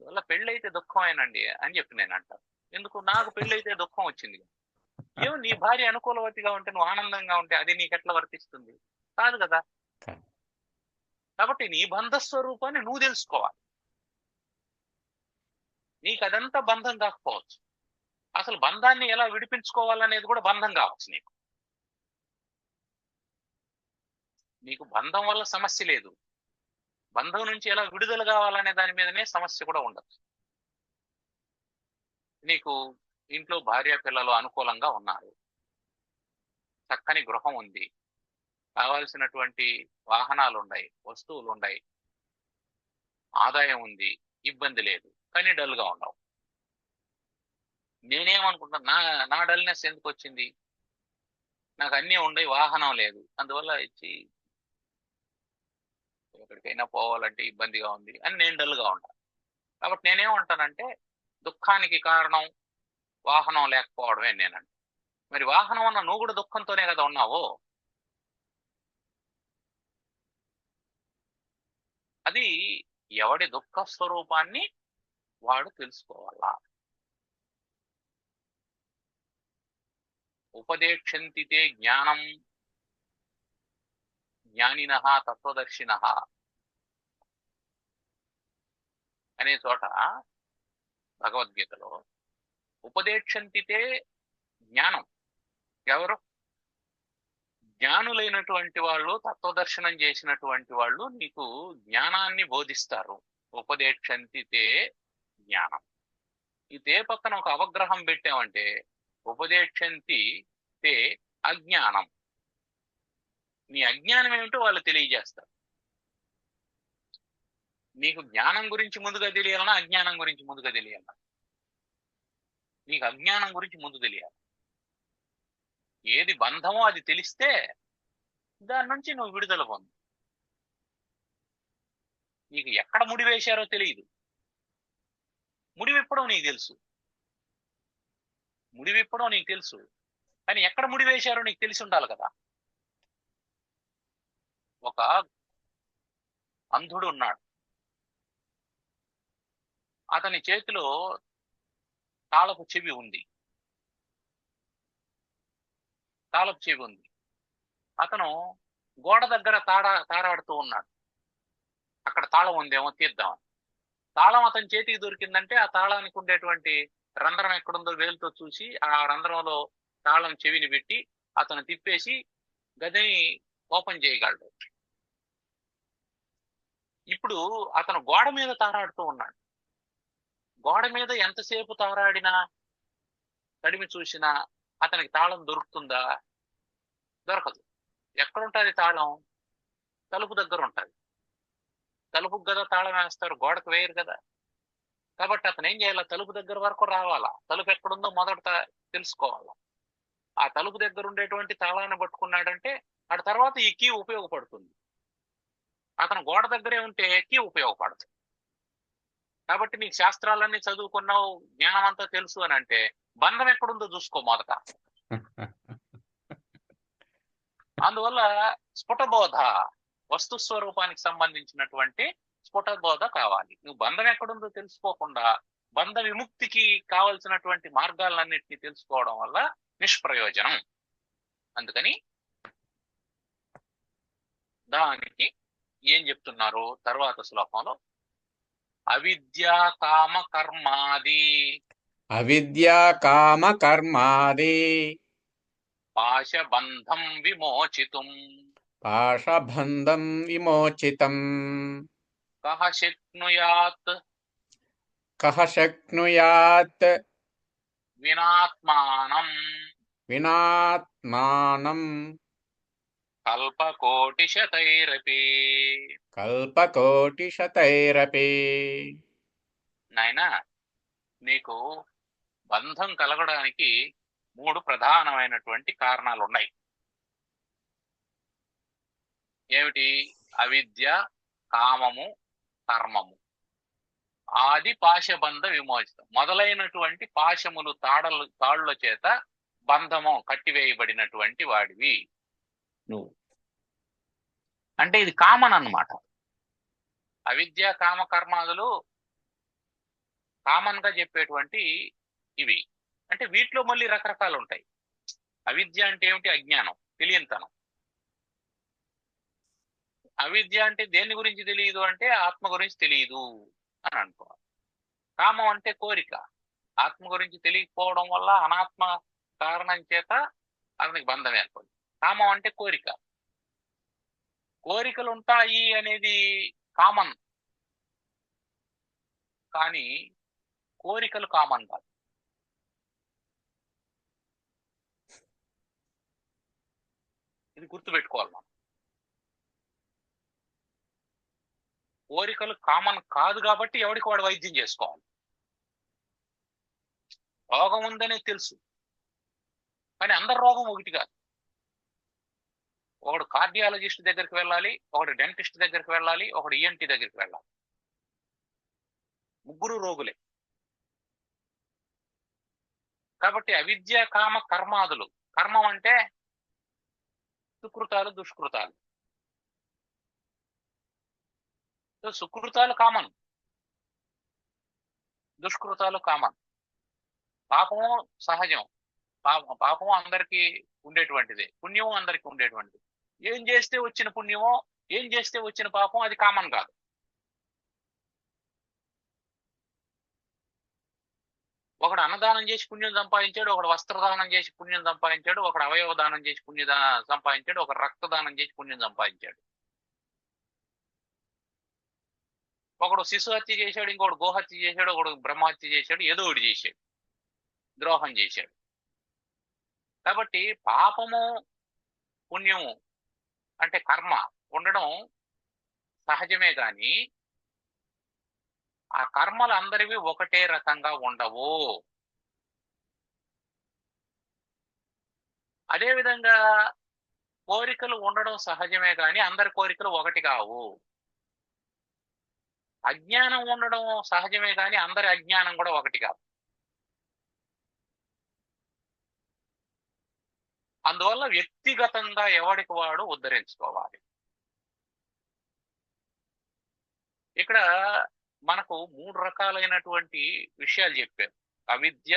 B: వల్ల పెళ్ళైతే దుఃఖమేనండి అని చెప్పి నేను అంటాను. ఎందుకు? నాకు పెళ్ళైతే దుఃఖం వచ్చింది. ఏమో నీ భార్య అనుకూలవతిగా ఉంటే, నువ్వు ఆనందంగా ఉంటే అది నీకెట్లా వర్తిస్తుంది? కాదు కదా. కాబట్టి నీ బంధ స్వరూపాన్ని నువ్వు తెలుసుకోవాలి. నీకు అదంతా బంధం కాకపోవచ్చు. అసలు బంధాన్ని ఎలా విడిపించుకోవాలనేది కూడా బంధం కావచ్చు నీకు. నీకు బంధం వల్ల సమస్య లేదు, బంధం నుంచి ఎలా విడుదల కావాలనే దాని మీదనే సమస్య కూడా ఉండదు. నీకు ఇంట్లో భార్య పిల్లలు అనుకూలంగా ఉన్నారు, చక్కని గృహం ఉంది, కావాల్సినటువంటి వాహనాలు ఉన్నాయి, వస్తువులు ఉన్నాయి, ఆదాయం ఉంది, ఇబ్బంది లేదు, కానీ డల్గా ఉండవు. నేనేమనుకుంటా, నా డల్నెస్ ఎందుకు వచ్చింది, నాకు అన్నీ ఉన్నాయి, వాహనం లేదు, అందువల్ల ఇచ్చి ఎక్కడికైనా పోవాలంటే ఇబ్బందిగా ఉంది అని నేను డల్గా ఉంటాను. కాబట్టి నేనేమంటానంటే దుఃఖానికి కారణం వాహనం లేకపోవడమే నేనండి. మరి వాహనం అన్న నువ్వు కూడా దుఃఖంతోనే కదా ఉన్నావు. అది ఎవడి దుఃఖ స్వరూపాన్ని వాడు తెలుసుకోవాలా. ఉపదేక్షంతితే జ్ఞానం జ్ఞానినః తత్వదర్శినః అనే చోట భగవద్గీతలో ఉపదేక్షంతితే జ్ఞానం, ఎవరు జ్ఞానులైనటువంటి వాళ్ళు, తత్వదర్శనం చేసినటువంటి వాళ్ళు నీకు జ్ఞానాన్ని బోధిస్తారు. ఉపదేక్షంతితే జ్ఞానం. ఈ తే పక్కన ఒక అవగ్రహం పెట్టామంటే ఉపదేక్షంతి తే అజ్ఞానం, నీ అజ్ఞానం ఏమిటో వాళ్ళు తెలియజేస్తారు. నీకు జ్ఞానం గురించి ముందుగా తెలియాలన్నా అజ్ఞానం గురించి ముందుగా తెలియాలన్నా? నీకు అజ్ఞానం గురించి ముందు తెలియాలి. ఏది బంధమో అది తెలిస్తే దాని నుంచి నువ్వు విడుదల పొందు. నీకు ఎక్కడ ముడి వేశారో తెలియదు, ముడి విప్పడం నీకు తెలుసు, ముడి విప్పడం నీకు తెలుసు, కానీ ఎక్కడ ముడి వేశారో నీకు తెలిసి ఉండాలి కదా. ఒక అంధుడు ఉన్నాడు, అతని చేతిలో తాళపు చెవి ఉంది, తాళపు చెవి ఉంది. అతను గోడ దగ్గర తారాడుతూ ఉన్నాడు, అక్కడ తాళం ఉందేమో తీద్దామని. తాళం అతని చేతికి దొరికిందంటే ఆ తాళానికి ఉండేటువంటి రంధ్రం ఎక్కడుందో వేలుతో చూసి ఆ రంధ్రంలో తాళం చెవిని పెట్టి అతను తిప్పేసి గదిని ఓపెన్ చేయగలడు. ఇప్పుడు అతను గోడ మీద తారాడుతూ ఉన్నాడు. గోడ మీద ఎంతసేపు తారాడినా తడిమి చూసినా అతనికి తాళం దొరుకుతుందా? దొరకదు. ఎక్కడుంటుంది తాళం? తలుపు దగ్గర ఉంటుంది. తలుపుకు కదా తాళం వేస్తారు, గోడకు వేయరు కదా. కాబట్టి అతను ఏం చేయాలి? తలుపు దగ్గర వరకు రావాలా, తలుపు ఎక్కడుందో మొదట తెలుసుకోవాలా. ఆ తలుపు దగ్గర ఉండేటువంటి తాళాన్ని పట్టుకున్నాడంటే ఆ తర్వాత ఈ కీ ఉపయోగపడుతుంది. అతను గోడ దగ్గరే ఉంటే కీ ఉపయోగపడదు. కాబట్టి నీకు శాస్త్రాలన్నీ చదువుకున్నావు, జ్ఞానం అంతా తెలుసు అని అంటే బంధం ఎక్కడుందో చూసుకో మొదట. అందువల్ల స్ఫుటబోధ, వస్తు స్వరూపానికి సంబంధించినటువంటి స్ఫుటబోధ కావాలి. నువ్వు బంధం ఎక్కడుందో తెలుసుకోకుండా బంధ విముక్తికి కావలసినటువంటి మార్గాలన్నింటినీ తెలుసుకోవడం వల్ల నిష్ప్రయోజనం. అందుకని దానికి ఏం చెప్తున్నారు తర్వాత శ్లోకంలో? అవిద్యా కామ కర్మాది
A: అవిద్యా కామ కర్మాది
B: పాశబంధం విమోచితుం
A: పాశబంధం విమోచితం
B: కః శక్నుయాత్
A: కః శక్నుయాత్
B: వినాత్మానం
A: వినాత్మానం
B: కల్పకోటిశతైరపి.
A: కల్పకోటిశతైరపి.
B: నాయనా, నీకు బంధం కలగడానికి 3 ప్రధానమైనటువంటి కారణాలు ఉన్నాయి. ఏమిటి? అవిద్య, కామము, కర్మము. ఆది పాశబంధ విమోచితం. మొదలైనటువంటి పాశములు తాళ్ళ చేత బంధము కట్టివేయబడినటువంటి వాడివి నువ్వు. అంటే ఇది కామన్ అన్నమాట. అవిద్య, కామ, కర్మాదులు కామన్ గా చెప్పేటువంటి ఇవి. అంటే వీటిలో మళ్ళీ రకరకాలు ఉంటాయి. అవిద్య అంటే ఏమిటి? అజ్ఞానం, తెలియనితనం. అవిద్య అంటే దేని గురించి తెలియదు అంటే ఆత్మ గురించి తెలియదు అని అనుకోవాలి. కామం అంటే కోరిక. ఆత్మ గురించి తెలియకపోవడం వల్ల అనాత్మ కారణం చేత అతనికి బంధం ఏర్పడింది. కామం అంటే కోరిక. కోరికలు ఉంటాయి అనేది కామన్, కానీ కోరికలు కామన్ కాదు. ఇది గుర్తుపెట్టుకోవాలి మనం. కోరికలు కామన్ కాదు కాబట్టి ఎవడికి వాడు వైద్యం చేసుకోవాలి. రోగం ఉందనే తెలుసు, కానీ అందరు రోగం ఒకటి కాదు. ఒకడు కార్డియాలజిస్ట్ దగ్గరికి వెళ్ళాలి, ఒకడు డెంటిస్ట్ దగ్గరికి వెళ్ళాలి, ఒకడు ఈఎన్టీ దగ్గరికి వెళ్ళాలి. ముగ్గురు రోగులే. కాబట్టి అవిద్య కామ కర్మాదులు. కర్మం అంటే సుకృతాలు దుష్కృతాలు. సుకృతాలు కామన్, దుష్కృతాలు కామన్. పాపము సహజం, పాపము అందరికీ ఉండేటువంటిదే, పుణ్యము అందరికీ ఉండేటువంటిది. ఏం చేస్తే వచ్చిన పుణ్యమో ఏం చేస్తే వచ్చిన పాపం అది కామన్ కాదు. ఒకడు అన్నదానం చేసి పుణ్యం సంపాదించాడు, ఒకడు వస్త్రదానం చేసి పుణ్యం సంపాదించాడు, ఒకడు అవయవ దానం చేసి పుణ్యం సంపాదించాడు, ఒకడు రక్తదానం చేసి పుణ్యం సంపాదించాడు. ఒకడు శిశు హత్య చేశాడు, ఇంకొకడు గోహత్య చేశాడు, ఒకడు బ్రహ్మహత్య చేశాడు, ఏదో ఒకటి చేశాడు, ద్రోహం చేశాడు. కాబట్టి పాపము పుణ్యము అంటే కర్మ ఉండడం సహజమే, కానీ ఆ కర్మలు అందరివి ఒకటే రకంగా ఉండవు. అదేవిధంగా కోరికలు ఉండడం సహజమే, కానీ అందరి కోరికలు ఒకటి కావు. అజ్ఞానం ఉండడం సహజమే, కానీ అందరి అజ్ఞానం కూడా ఒకటి కాదు. అందువల్ల వ్యక్తిగతంగా ఎవడికి వాడు ఉద్ధరించుకోవాలి. ఇక్కడ మనకు 3 రకాలైనటువంటి విషయాలు చెప్పారు: అవిద్య,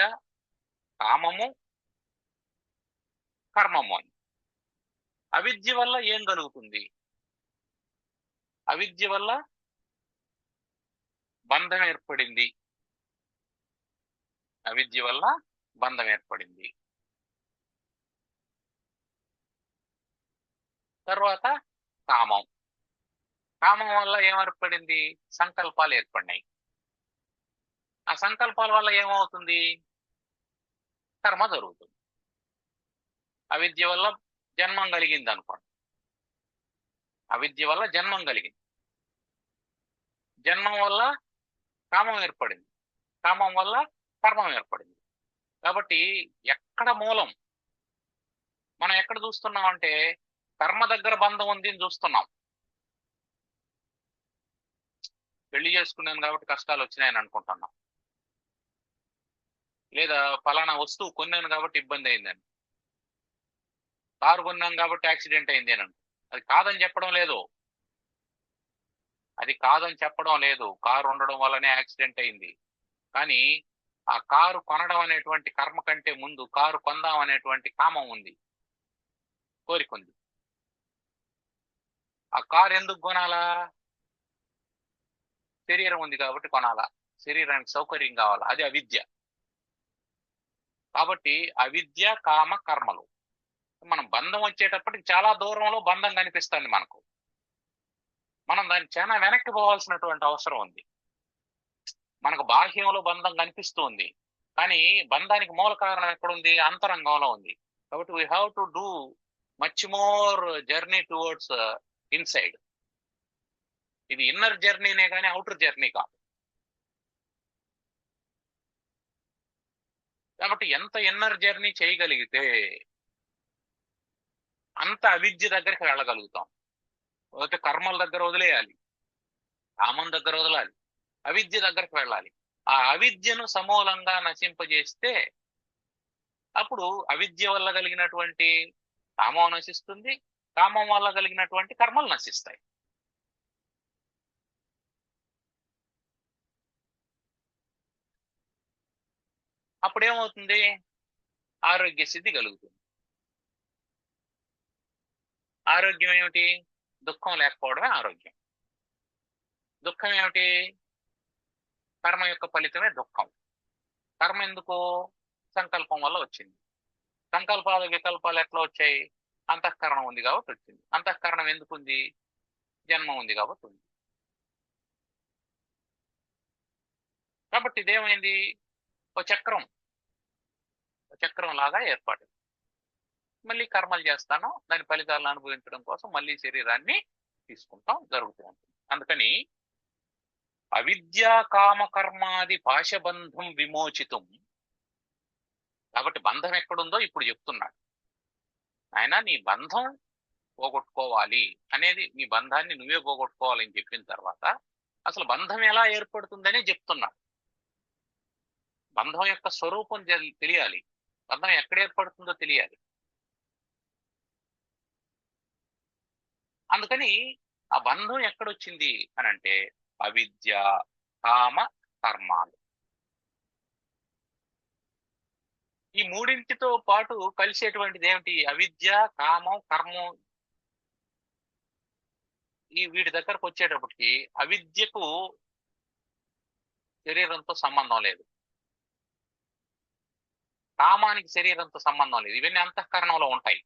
B: కామము, కర్మము అని. అవిద్య వల్ల ఏం కలుగుతుంది? అవిద్య వల్ల బంధం ఏర్పడింది. అవిద్య వల్ల బంధం ఏర్పడింది. తర్వాత కామం. కామం వల్ల ఏమేర్పడింది? సంకల్పాలు ఏర్పడినాయి. ఆ సంకల్పాల వల్ల ఏమవుతుంది? కర్మ జరుగుతుంది. అవిద్య వల్ల జన్మం కలిగింది అనుకోండి. అవిద్య వల్ల జన్మం కలిగింది. జన్మం వల్ల కామం ఏర్పడింది. కామం వల్ల కర్మం ఏర్పడింది. కాబట్టి ఎక్కడ మూలం? మనం ఎక్కడ చూస్తున్నాం అంటే కర్మ దగ్గర బంధం ఉంది అని చూస్తున్నాం. పెళ్లి చేసుకున్నాను కాబట్టి కష్టాలు వచ్చినాయని అనుకుంటున్నాం, లేదా ఫలానా వస్తువు కొన్నాను కాబట్టి ఇబ్బంది అయిందని, కారు కొన్నాను కాబట్టి యాక్సిడెంట్ అయింది అని. అది కాదని చెప్పడం లేదు, అది కాదని చెప్పడం లేదు. కారు ఉండడం వల్లనే యాక్సిడెంట్ అయింది. కానీ ఆ కారు కొనడం అనేటువంటి కర్మ కంటే ముందు కారు కొందాం అనేటువంటి కామం ఉంది, కోరిక ఉంది. ఆ కారు ఎందుకు కొనాలా? శరీరం ఉంది కాబట్టి కొనాలా, శరీరానికి సౌకర్యం కావాలా, అది అవిద్య. కాబట్టి అవిద్య, కామ, కర్మలు. మనం బంధం వచ్చేటప్పటికి చాలా దూరంలో బంధం కనిపిస్తుంది మనకు. మనం దాన్ని చాలా వెనక్కి పోవాల్సినటువంటి అవసరం ఉంది. మనకు బాహ్యంలో బంధం కనిపిస్తుంది, కానీ బంధానికి మూల కారణం ఎక్కడుంది? అంతరంగంలో ఉంది. కాబట్టి we have to do much more journey towards inside. ఇది ఇన్నర్ జర్నీనే కానీ అవుటర్ జర్నీ కాదు. కాబట్టి ఎంత ఇన్నర్ జర్నీ చేయగలిగితే అంత అవిద్య దగ్గరికి వెళ్ళగలుగుతాం. అయితే కర్మల దగ్గర వదిలేయాలి, కామం దగ్గర వదలాలి, అవిద్య దగ్గరికి వెళ్ళాలి. ఆ అవిద్యను సమూలంగా నశింపజేస్తే అప్పుడు అవిద్య వల్ల కలిగినటువంటి కామం నశిస్తుంది, కామం వల్ల కలిగినటువంటి కర్మలు నశిస్తాయి. అప్పుడేమవుతుంది? ఆరోగ్య స్థితి కలుగుతుంది. ఆరోగ్యం ఏమిటి? దుఃఖం లేకపోవడమే ఆరోగ్యం. దుఃఖం ఏమిటి? కర్మ యొక్క ఫలితమే దుఃఖం. కర్మ ఎందుకు? సంకల్పం వల్ల వచ్చింది. సంకల్పాలు వికల్పాలు ఎట్లా వచ్చాయి? అంతఃకరణం ఉంది కాబట్టి వచ్చింది. అంతఃకరణం ఎందుకు ఉంది? జన్మ ఉంది కాబట్టి ఉంది. కాబట్టి ఇదేమైంది? ఒక చక్రం లాగా ఏర్పాటు. మళ్ళీ కర్మలు చేస్తాను, దాని ఫలితాలను అనుభవించడం కోసం మళ్ళీ శరీరాన్ని తీసుకుంటాం, జరుగుతూ ఉంటుంది. అందుకని అవిద్యా కామ కర్మాది పాశబంధం విమోచితం. కాబట్టి బంధం ఎక్కడుందో ఇప్పుడు చెప్తున్నాడు ఆయన. నీ బంధం పోగొట్టుకోవాలి అనేది, నీ బంధాన్ని నువ్వే పోగొట్టుకోవాలని చెప్పిన తర్వాత అసలు బంధం ఎలా ఏర్పడుతుందనే చెప్తున్నాడు. బంధం యొక్క స్వరూపం తెలియాలి, బంధం ఎక్కడ ఏర్పడుతుందో తెలియాలి. అందుకని ఆ బంధం ఎక్కడొచ్చింది అని అంటే అవిద్య కామ కర్మాలు. ఈ మూడింటితో పాటు కలిసేటువంటిది ఏమిటి? అవిద్య, కామం, కర్మం. వీటి దగ్గరకు వచ్చేటప్పటికి అవిద్యకు శరీరంతో సంబంధం లేదు, కామానికి శరీరంతో సంబంధం లేదు. ఇవన్నీ అంతఃకరణంలో ఉంటాయి.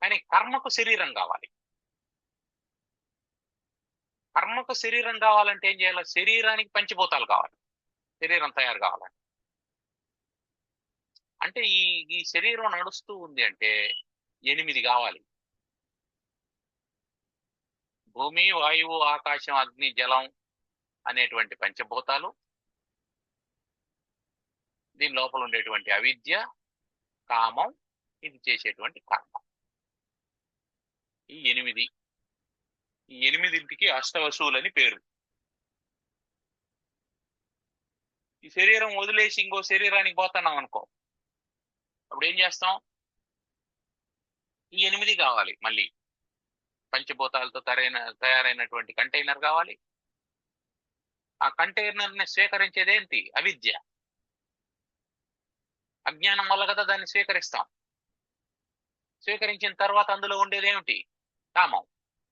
B: కానీ కర్మకు శరీరం కావాలి. కర్మకు శరీరం కావాలంటే ఏం చేయాలి? శరీరానికి పంచభూతాలు కావాలి, శరీరం తయారు కావాలంటే. అంటే ఈ శరీరం నడుస్తూ ఉంది అంటే 8 కావాలి. భూమి, వాయువు, ఆకాశం, అగ్ని, జలం అనేటువంటి పంచభూతాలు, దీని లోపల ఉండేటువంటి అవిద్య, కామం, ఇది చేసేటువంటి కర్మ. ఈ 8ంటికి అష్టవసువులని పేరు. ఈ శరీరం వదిలేసి ఇంకో శరీరానికి పోతున్నాం అనుకో, అప్పుడు ఏం చేస్తాం? ఈ 8 కావాలి. మళ్ళీ పంచభూతాలతో తయారైనటువంటి కంటైనర్ కావాలి. ఆ కంటైనర్ ని స్వీకరించేది ఏంటి? అవిద్య. అజ్ఞానం వల్ల కదా దాన్ని స్వీకరిస్తాం. స్వీకరించిన తర్వాత అందులో ఉండేది ఏమిటి? కామం,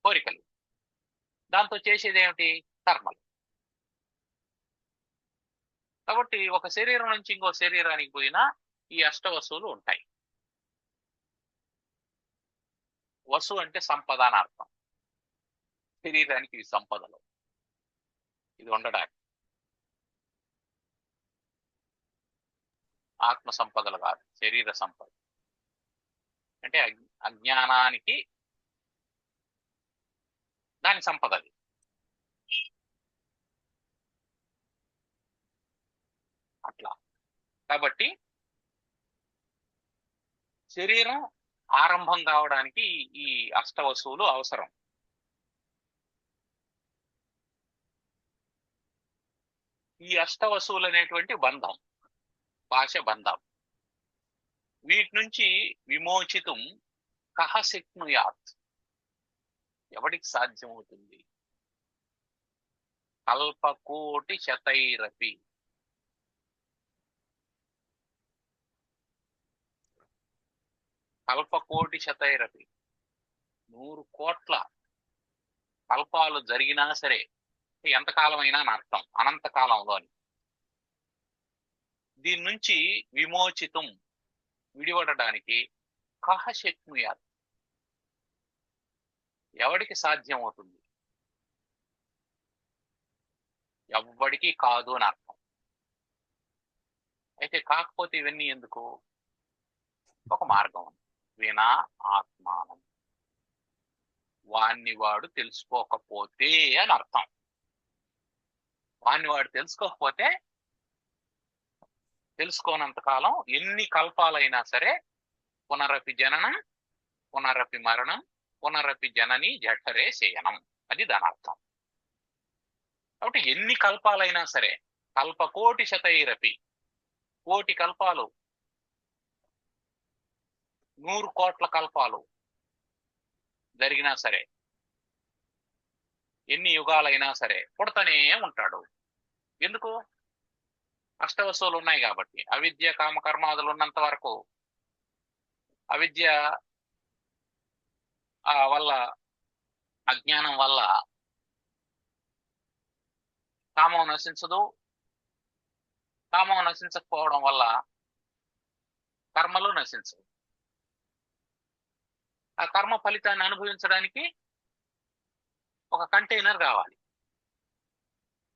B: కోరికలు. దాంతో చేసేది ఏమిటి? కర్మలు. కాబట్టి ఒక శరీరం నుంచి ఇంకో శరీరానికి పోయినా ఈ అష్టవసువులు ఉంటాయి. వసు అంటే సంపద అని అర్థం. శరీరానికి ఇది సంపదలు, ఇది ఉండడానికి. ఆత్మ సంపదలు కాదు, శరీర సంపద. అంటే అజ్ఞానానికి దాని సంపద అది. అట్లా. కాబట్టి శరీరం ఆరంభం కావడానికి ఈ అష్టవసువులు అవసరం. ఈ అష్టవసువులు అనేటువంటి బంధం, పాశబంధం. వీటి నుంచి విమోచితం కహ శక్నుయాత్. ఎవడికి సాధ్యమవుతుంది? కల్పకోటి శతైరపి. కల్పకోటి శతైరపి, 100 కోట్ల కల్పాలు జరిగినా సరే, ఎంతకాలం అయినా అని అర్థం, అనంతకాలంలోని. దీని నుంచి విమోచితం, విడిపడడానికి కహ శక్నుయాత్, ఎవడికి సాధ్యం అవుతుంది? ఎవ్వడికి కాదు అని అర్థం. అయితే కాకపోతే ఇవన్నీ ఎందుకు? ఒక మార్గం ఉంది. వినా ఆత్మానం, వాణ్ణి వాడు తెలుసుకోకపోతే అని అర్థం. వాణ్ణి వాడు తెలుసుకోకపోతే, తెలుసుకోనంత కాలం ఎన్ని కల్పాలైనా సరే పునరపి జననం, పునరపి మరణం, పునరపి జనని జఠరే శయనం, అది దాని అర్థం. కాబట్టి ఎన్ని కల్పాలైనా సరే, కల్పకోటి శతైరపి, కోటి కల్పాలు, 100 కోట్ల కల్పాలు జరిగినా సరే, ఎన్ని యుగాలైనా సరే పుడతనే ఉంటాడు. ఎందుకు? అష్టవసువులు ఉన్నాయి కాబట్టి. అవిద్య కామ కర్మాదులు ఉన్నంత వరకు, అవిద్య వల్ల, అజ్ఞానం వల్ల కామం నశించదు. కామం నశించకపోవడం వల్ల కర్మలు నశించవు. ఆ కర్మ ఫలితాన్ని అనుభవించడానికి ఒక కంటైనర్ కావాలి.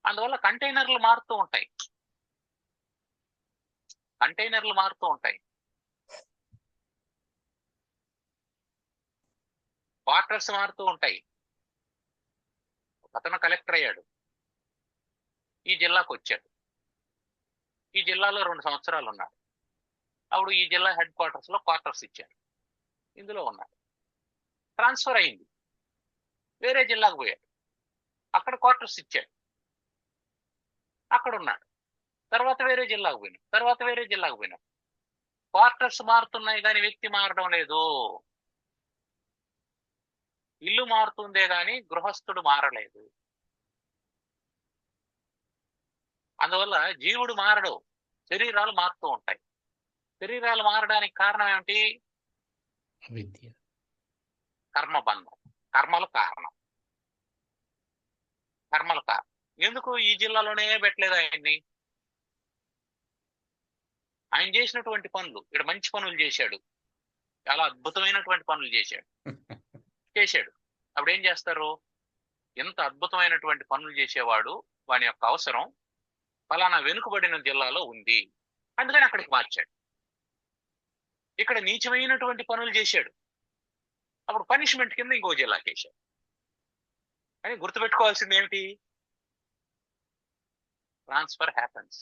B: అందువల్ల కంటైనర్లు మారుతూ ఉంటాయి. కంటైనర్లు మారుతూ ఉంటాయి. క్వార్టర్స్ మారుతూ ఉంటాయి. అతను కలెక్టర్ అయ్యాడు, ఈ జిల్లాకు వచ్చాడు. ఈ జిల్లాలో 2 సంవత్సరాలు ఉన్నాడు. అప్పుడు ఈ జిల్లా హెడ్ క్వార్టర్స్ లో క్వార్టర్స్ ఇచ్చారు. ఇందులో ఉన్నాడు. ట్రాన్స్ఫర్ అయింది, వేరే జిల్లాకు పోయాడు. అక్కడ క్వార్టర్స్ ఇచ్చాడు, అక్కడ ఉన్నాడు. తర్వాత వేరే జిల్లాకు పోయినాడు, తర్వాత వేరే జిల్లాకు పోయినాడు. క్వార్టర్స్ మారుతున్నాయి కానీ వ్యక్తి మారడం లేదు. ఇల్లు మారుతుందే గాని గృహస్థుడు మారలేదు. అందువల్ల జీవుడు మారడు, శరీరాలు మారుతూ ఉంటాయి. శరీరాలు మారడానికి కారణం ఏమిటి?
A: అవిద్య,
B: కర్మబంధం. కర్మలు కారణం. కర్మలు కారణం. ఎందుకు ఈ జిల్లాలోనే పెట్టలేదు ఆయన్ని? ఆయన చేసినటువంటి పనులు, ఇక్కడ మంచి పనులు చేశాడు, చాలా అద్భుతమైనటువంటి పనులు చేశాడు. అప్పుడు ఏం చేస్తారు? ఎంత అద్భుతమైనటువంటి పనులు చేసేవాడు, వాని యొక్క అవసరం ఫలానా వెనుకబడిన జిల్లాలో ఉంది, అందుకని అక్కడికి మార్చాడు. ఇక్కడ నీచమైనటువంటి పనులు చేశాడు, అప్పుడు పనిష్మెంట్ కింద ఇంకో జిల్లాకి వేశాడు. కానీ గుర్తుపెట్టుకోవాల్సింది ఏమిటి? Transfer happens.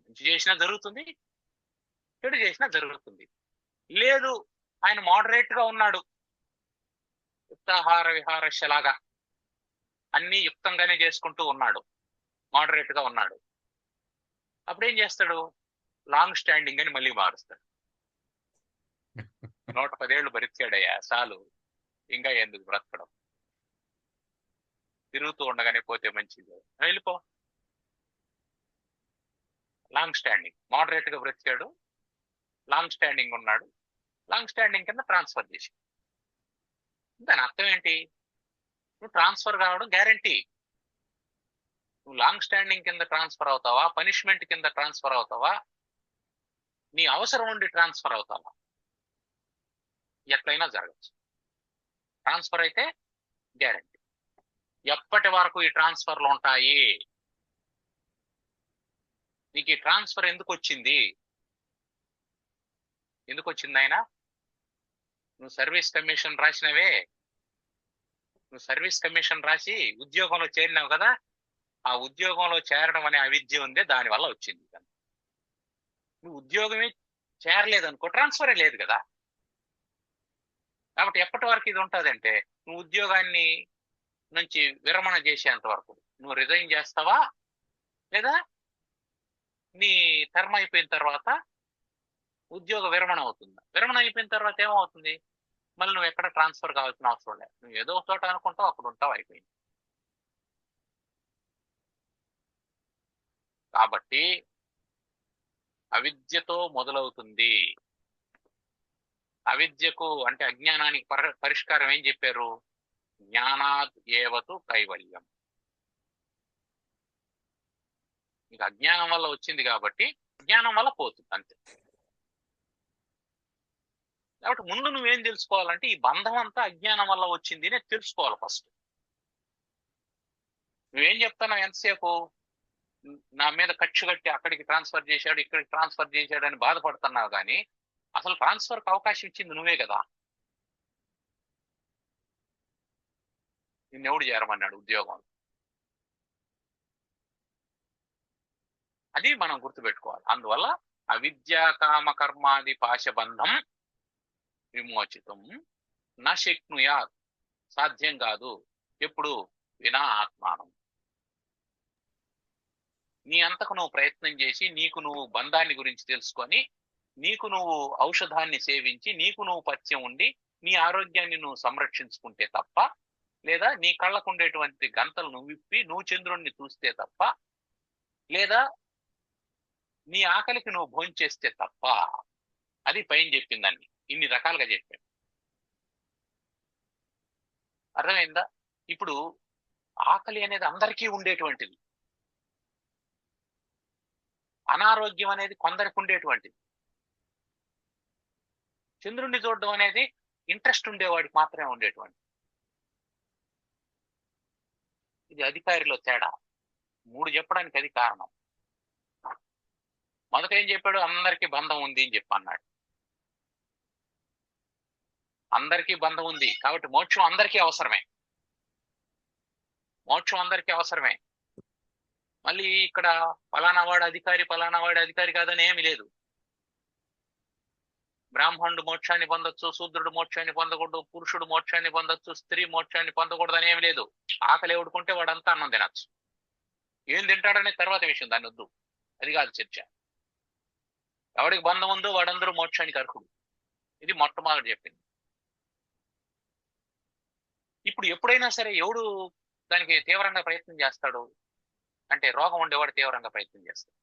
B: మంచి చేసినా జరుగుతుంది, చెడు చేసినా జరుగుతుంది. లేదు, ఆయన మోడరేట్ గా ఉన్నాడు, యుక్తాహార విహారశలాగా అన్ని యుక్తంగానే చేసుకుంటూ ఉన్నాడు, మోడరేట్ గా ఉన్నాడు. అప్పుడు ఏం చేస్తాడు? లాంగ్ స్టాండింగ్ అని మళ్ళీ మారుస్తాడు. 110 ఏళ్ళు బ్రతికాడయ్యా, చాలు, ఇంకా ఎందుకు బ్రతకడం, తిరుగుతూ ఉండగానే పోతే మంచిది, వెళ్ళిపో. లాంగ్ స్టాండింగ్, మోడరేట్ గా బ్రతికాడు, లాంగ్ స్టాండింగ్ ఉన్నాడు, లాంగ్ స్టాండింగ్ కింద ట్రాన్స్ఫర్ చేసి. దాని అర్థం ఏంటి? నువ్వు ట్రాన్స్ఫర్ కావడం గ్యారంటీ. నువ్వు లాంగ్ స్టాండింగ్ కింద ట్రాన్స్ఫర్ అవుతావా, పనిష్మెంట్ కింద ట్రాన్స్ఫర్ అవుతావా, నీ అవసరం ఉండి ట్రాన్స్ఫర్ అవుతావా, ఎట్లయినా జరగచ్చు. ట్రాన్స్ఫర్ అయితే గ్యారంటీ. ఎప్పటి వరకు ఈ ట్రాన్స్ఫర్లు ఉంటాయి? నీకు ఈ ట్రాన్స్ఫర్ ఎందుకు వచ్చింది? ఎందుకు వచ్చింది ఆయన? నువ్వు సర్వీస్ కమిషన్ రాసినవే, నువ్వు సర్వీస్ కమిషన్ రాసి ఉద్యోగంలో చేరినావు కదా, ఆ ఉద్యోగంలో చేరడం అనే అవిద్య ఉందే, దానివల్ల వచ్చింది. నువ్వు ఉద్యోగమే చేరలేదనుకో, ట్రాన్స్ఫరే లేదు కదా. కాబట్టి ఎప్పటి వరకు ఇది ఉంటుందంటే, నువ్వు ఉద్యోగాన్ని నుంచి విరమణ చేసేంత వరకు నువ్వు రిజైన్ చేస్తావా, లేదా నీ టర్మ్ అయిపోయిన తర్వాత ఉద్యోగ విరమణ అవుతుందా? విరమణ అయిపోయిన తర్వాత ఏమవుతుంది? మళ్ళీ నువ్వు ఎక్కడ ట్రాన్స్ఫర్ కావాల్సిన అవసరం లేదు, నువ్వు ఏదో ఒక చోట అనుకుంటావు, అప్పుడు ఉంటావు, అయిపోయింది. కాబట్టి అవిద్యతో మొదలవుతుంది. అవిద్యకు అంటే అజ్ఞానానికి పరిష్కారం ఏం చెప్పారు? జ్ఞానాత్ ఏవతు కైవల్యం. నీకు అజ్ఞానం వల్ల వచ్చింది కాబట్టి జ్ఞానం వల్ల పోతుంది, అంతే. కాబట్టి ముందు నువ్వేం తెలుసుకోవాలంటే, ఈ బంధం అంతా అజ్ఞానం వల్ల వచ్చింది అని తెలుసుకోవాలి ఫస్ట్. నువ్వేం చెప్తున్నావు ఎంతసేపు? నా మీద కక్ష కట్టి అక్కడికి ట్రాన్స్ఫర్ చేశాడు, ఇక్కడికి ట్రాన్స్ఫర్ చేశాడు అని బాధపడుతున్నావు, కానీ అసలు ట్రాన్స్ఫర్కి అవకాశం ఇచ్చింది నువ్వే కదా. నిన్నెవడు చేరమన్నాడు ఉద్యోగం? అది మనం గుర్తుపెట్టుకోవాలి. అందువల్ల అవిద్యా కామ కర్మాది పాశబంధం విమోచితం నా శక్నుయాత్, సాధ్యం కాదు. ఎప్పుడు? వినా ఆత్మానం. నీ అంతకు నువ్వు ప్రయత్నం చేసి, నీకు నువ్వు బంధాన్ని గురించి తెలుసుకొని, నీకు నువ్వు ఔషధాన్ని సేవించి, నీకు నువ్వు పథ్యం ఉండి, నీ ఆరోగ్యాన్ని నువ్వు సంరక్షించుకుంటే తప్ప, లేదా నీ కళ్ళకు ఉండేటువంటి గంతలు నువ్వు విప్పి నువ్వు చంద్రుణ్ణి చూస్తే తప్ప, లేదా నీ ఆకలికి నువ్వు భోంచేస్తే తప్ప, అది పైన చెప్పిందాన్ని ఇన్ని రకాలుగా చెప్పాడు. అర్థమైందా? ఇప్పుడు ఆకలి అనేది అందరికీ ఉండేటువంటిది, అనారోగ్యం అనేది కొందరికి ఉండేటువంటిది. చంద్రుణ్ణి చూడడం అనేది ఇంట్రెస్ట్ ఉండేవాడికి మాత్రమే ఉండేటువంటి. ఇది అధికారిలో తేడా. 3 చెప్పడానికి అది కారణం. మొదట ఏం చెప్పాడు? అందరికీ బంధం ఉంది అని చెప్పి అన్నాడు. అందరికీ బంధం ఉంది కాబట్టి మోక్షం అందరికీ అవసరమే. మోక్షం అందరికీ అవసరమే. మళ్ళీ ఇక్కడ పలానా వాడు అధికారి కాదని ఏమి లేదు. బ్రాహ్మణుడు మోక్షాన్ని పొందొచ్చు, శూద్రుడు మోక్షాన్ని పొందకూడదు, పురుషుడు మోక్షాన్ని పొందొచ్చు, స్త్రీ మోక్షాన్ని పొందకూడదు అని ఏమి లేదు. ఆకలి ఎవడుకుంటే వాడంతా అన్నం తినచ్చు. ఏం తింటాడనే తర్వాత విషయం, దాన్ని వద్దు, అది కాదు చర్చ. ఎవడికి బంధం ఉందో వాడందరూ మోక్షానికి అర్హుడు. ఇది మొట్టమొదటి చెప్పింది. ఇప్పుడు ఎప్పుడైనా సరే ఎవడు దానికి తీవ్రంగా ప్రయత్నం చేస్తాడు అంటే రోగం ఉండేవాడు తీవ్రంగా ప్రయత్నం చేస్తాడు.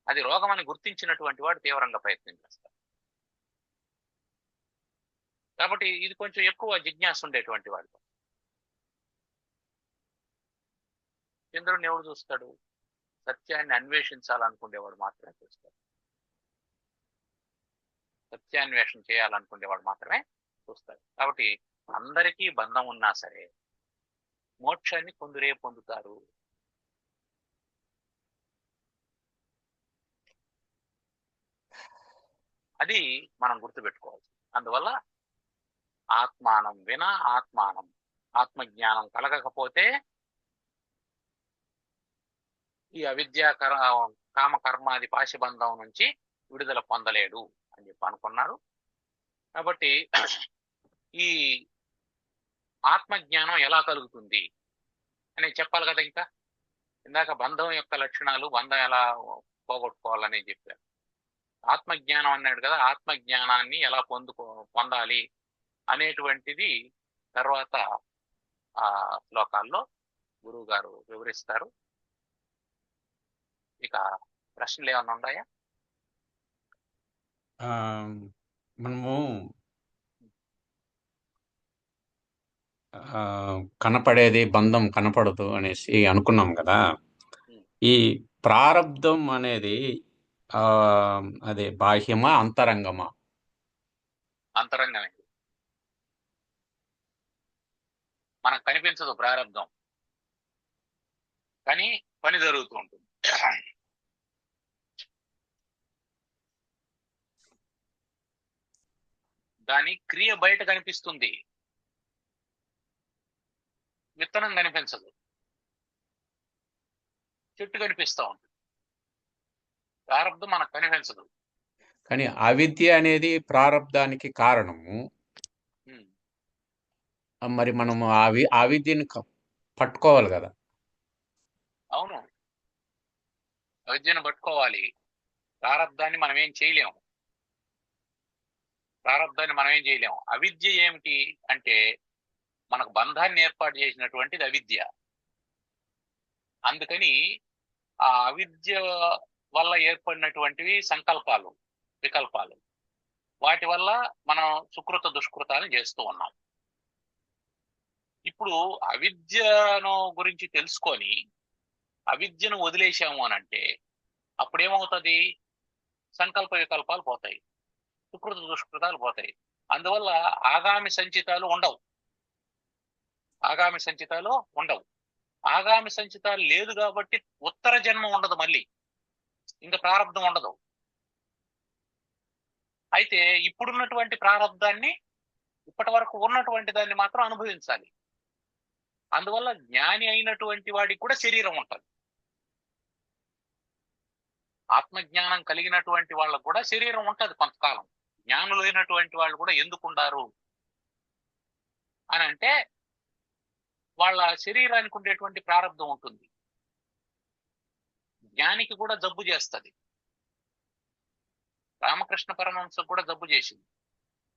B: అది రోగం అని గుర్తించినటువంటి వాడు తీవ్రంగా ప్రయత్నం చేస్తాడు. కాబట్టి ఇది కొంచెం ఎక్కువ జిజ్ఞాస ఉండేటువంటి వాడు. చంద్రుడిని ఎవడు చూస్తాడు? సత్యాన్ని అన్వేషించాలనుకునేవాడు మాత్రమే చూస్తాడు. సత్యాన్వేషణ చేయాలనుకునేవాడు మాత్రమే చూస్తాడు. కాబట్టి అందరికీ బంధం ఉన్నా సరే మోక్షాన్ని కొందరే పొందుతారు. అది మనం గుర్తుపెట్టుకోవాలి. అందువల్ల ఆత్మానం వినా ఆత్మానం, ఆత్మజ్ఞానం కలగకపోతే ఈ అవిద్యా కామకర్మాది పాశబంధం నుంచి విడుదల పొందలేడు అని చెప్పి అనుకున్నారు. కాబట్టి ఈ ఆత్మజ్ఞానం ఎలా కలుగుతుంది అని చెప్పాలి కదా. ఇంకా ఇందాక బంధం యొక్క లక్షణాలు, బంధం ఎలా పోగొట్టుకోవాలని చెప్పారు. ఆత్మజ్ఞానం అన్నాడు కదా, ఆత్మజ్ఞానాన్ని ఎలా పొందాలి అనేటువంటిది తర్వాత ఆ శ్లోకాల్లో గురువు గారు వివరిస్తారు. ఇక ప్రశ్నలు ఏమన్నా ఉన్నాయా?
A: మనము కనపడేది బంధం కనపడదు అనేసి అనుకున్నాం కదా. ఈ ప్రారబ్ధం అనేది అదే బాహ్యమా అంతరంగమా?
B: అంతరంగమే. మనకు కనిపించదు ప్రారబ్ధం, కానీ పని జరుగుతూ ఉంటుంది. దాని క్రియ బయట కనిపిస్తుంది, విత్తనం కనిపించదు. చెట్టు కనిపిస్తూ ఉంటుంది, ప్రారబ్ధం మనకు కనిపించదు.
A: కానీ అవిద్య అనేది ప్రారబ్ధానికి కారణము. మరి మనము ఆ విద్యను పట్టుకోవాలి కదా.
B: అవును, అవిద్యను పట్టుకోవాలి. ప్రారబ్ధాన్ని మనం ఏం చేయలేము. అవిద్య ఏమిటి అంటే మనకు బంధాన్ని ఏర్పాటు చేసినటువంటిది అవిద్య. అందుకని ఆ అవిద్య వల్ల ఏర్పడినటువంటివి సంకల్పాలు, వికల్పాలు. వాటి వల్ల మనం సుకృత దుష్కృతాలు చేస్తూ ఉన్నాం. ఇప్పుడు అవిద్యను గురించి తెలుసుకొని అవిద్యను వదిలేసాము అనంటే అప్పుడేమవుతుంది? సంకల్ప వికల్పాలు పోతాయి, సుకృత దుష్కృతాలు పోతాయి. అందువల్ల ఆగామి సంచితాలు ఉండవు. ఆగామి సంచితాలు లేదు కాబట్టి ఉత్తర జన్మ ఉండదు, మళ్ళీ ఇంకా ప్రారంధం ఉండదు. అయితే ఇప్పుడున్నటువంటి ప్రారంధాన్ని, ఇప్పటి వరకు ఉన్నటువంటి దాన్ని మాత్రం అనుభవించాలి. అందువల్ల జ్ఞాని అయినటువంటి వాడికి కూడా శరీరం ఉంటుంది. ఆత్మజ్ఞానం కలిగినటువంటి వాళ్ళకు కూడా శరీరం ఉంటుంది కొంతకాలం. జ్ఞానులైనటువంటి వాళ్ళు కూడా ఎందుకుండారు అని అంటే వాళ్ళ శరీరానికి ఉండేటువంటి ప్రారంధం ఉంటుంది. జ్ఞానికి కూడా జబ్బు చేస్తుంది. రామకృష్ణ పరమహంసకు కూడా జబ్బు చేసింది,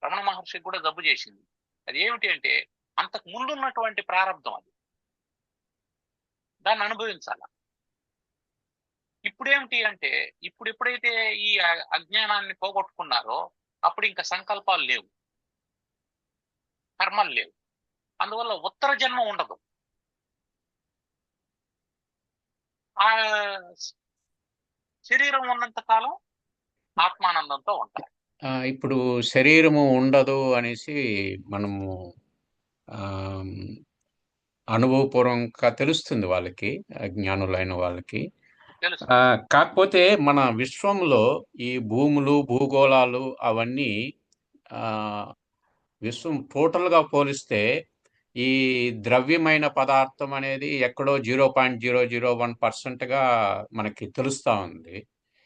B: రమణ మహర్షికి కూడా జబ్బు చేసింది. అది ఏమిటి అంటే అంతకు ముందు ఉన్నటువంటి ప్రారంధం, అది దాన్ని అనుభవించాల. ఇప్పుడేమిటి అంటే ఇప్పుడు ఎప్పుడైతే ఈ అజ్ఞానాన్ని పోగొట్టుకున్నారో అప్పుడు ఇంకా సంకల్పాలు లేవు, కర్మలు లేవు. అందువల్ల ఉత్తర జన్మ ఉండదు. ఆ శరీరం ఉన్నంత కాలం ఆత్మానందంతో ఉంటారు.
A: ఇప్పుడు శరీరము ఉండదు అనేసి మనము ఆమ్, అనుభవపూర్వకంగా తెలుస్తుంది వాళ్ళకి, జ్ఞానులైన వాళ్ళకి.
B: తెలుసు.
A: కాకపోతే మన విశ్వంలో ఈ భూములు, భూగోళాలు అవన్నీ ఆ, విశ్వం టోటల్గా పోలిస్తే ఈ ద్రవ్యమైన పదార్థం అనేది ఎక్కడో 0.001%గా మనకి తెలుస్తా ఉంది.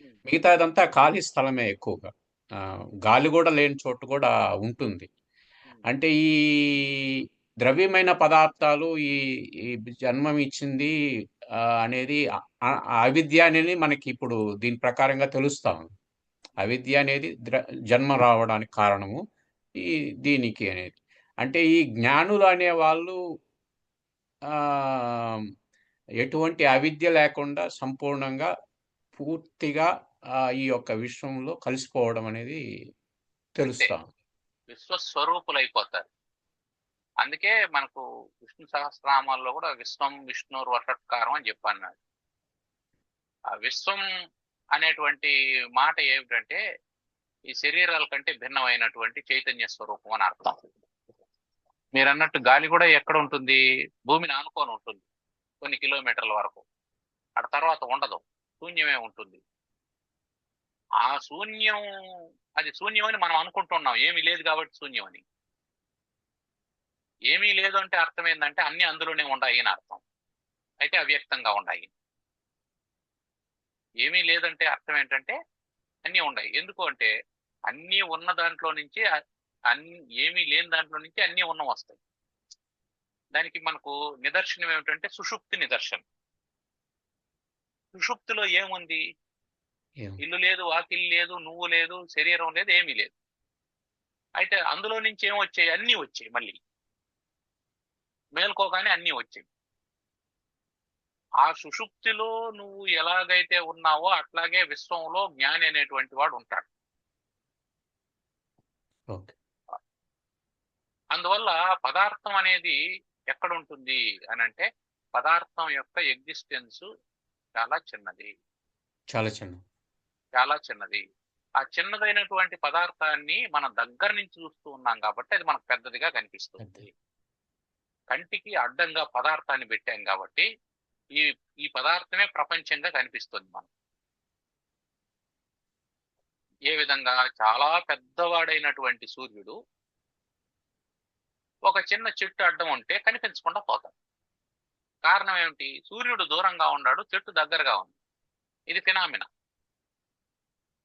B: ఉమ్,
A: మిగతాదంతా ఖాళీ స్థలమే ఎక్కువగా. ఆ, గాలి కూడా లేని చోటు కూడా ఉంటుంది.
B: ఉమ్.
A: అంటే ఈ ద్రవ్యమైన పదార్థాలు ఈ ఈ జన్మం ఇచ్చింది అనేది అవిద్య అనేది మనకి ఇప్పుడు దీని ప్రకారంగా తెలుస్తా ఉంది. అవిద్య అనేది జన్మ రావడానికి కారణము ఈ దీనికి అనేది. అంటే ఈ జ్ఞానులు అనే వాళ్ళు ఆ, ఎటువంటి అవిద్య లేకుండా సంపూర్ణంగా పూర్తిగా ఈ యొక్క విశ్వంలో కలిసిపోవడం అనేది
B: అంతే,
A: తెలుస్తాం.
B: విశ్వస్వరూపులైపోతారు. అందుకే మనకు విష్ణు సహస్రనామాల్లో కూడా విశ్వం విష్ణుర్ వషట్కారం అని చెప్పన్నాడు. ఆ విశ్వం అనేటువంటి మాట ఏమిటంటే ఈ శరీరాల కంటే భిన్నమైనటువంటి చైతన్య స్వరూపం అని అర్థం. మీరు అన్నట్టు గాలి కూడా ఎక్కడ ఉంటుంది? భూమిని ఆనుకొని ఉంటుంది కొన్ని కిలోమీటర్ల వరకు. ఆ తర్వాత ఉండదు, శూన్యమే ఉంటుంది. ఆ శూన్యం, అది శూన్యం అని మనం అనుకుంటున్నాం, ఏమీ లేదు కాబట్టి శూన్యం అని. ఏమీ లేదు అంటే అర్థం ఏంటంటే అన్ని అందులోనే ఉన్నాయి అని అర్థం. అయితే అవ్యక్తంగా ఉన్నాయి. ఏమీ లేదంటే అర్థం ఏంటంటే అన్నీ ఉన్నాయి. ఎందుకు అంటే అన్నీ ఉన్న దాంట్లో నుంచి అన్ని, ఏమీ లేని దాంట్లో నుంచి అన్నీ ఉన్నవి వస్తాయి. దానికి మనకు నిదర్శనం ఏమిటంటే సుషుప్తి నిదర్శనం. సుషుప్తిలో ఏముంది? ఇల్లు లేదు, వాకిల్లు లేదు, నువ్వు లేదు, శరీరం లేదు, ఏమీ లేదు. అయితే అందులో నుంచి ఏమొచ్చాయి? అన్నీ వచ్చాయి. మళ్ళీ మేల్కోగానే అన్నీ వచ్చాయి. ఆ సుషుప్తిలో నువ్వు ఎలాగైతే ఉన్నావో అట్లాగే విశ్వంలో జ్ఞాని అనేటువంటి వాడు ఉంటాడు. అందువల్ల పదార్థం అనేది ఎక్కడ ఉంటుంది అని అంటే పదార్థం యొక్క ఎగ్జిస్టెన్స్ చాలా చిన్నది,
A: చాలా చిన్న,
B: చాలా చిన్నది. ఆ చిన్నదైనటువంటి పదార్థాన్ని మనం దగ్గర నుంచి చూస్తూ ఉన్నాం కాబట్టి అది మనకు పెద్దదిగా కనిపిస్తుంది. కంటికి అడ్డంగా పదార్థాన్ని పెట్టాం కాబట్టి ఈ ఈ పదార్థమే ప్రపంచంగా కనిపిస్తుంది మనం. ఏ విధంగా? చాలా పెద్దవాడైనటువంటి సూర్యుడు ఒక చిన్న చెట్టు అడ్డం ఉంటే కనిపించకుండా పోతాడు. కారణం ఏమిటి? సూర్యుడు దూరంగా ఉన్నాడు, చెట్టు దగ్గరగా ఉంది. ఇది ఫినామినా.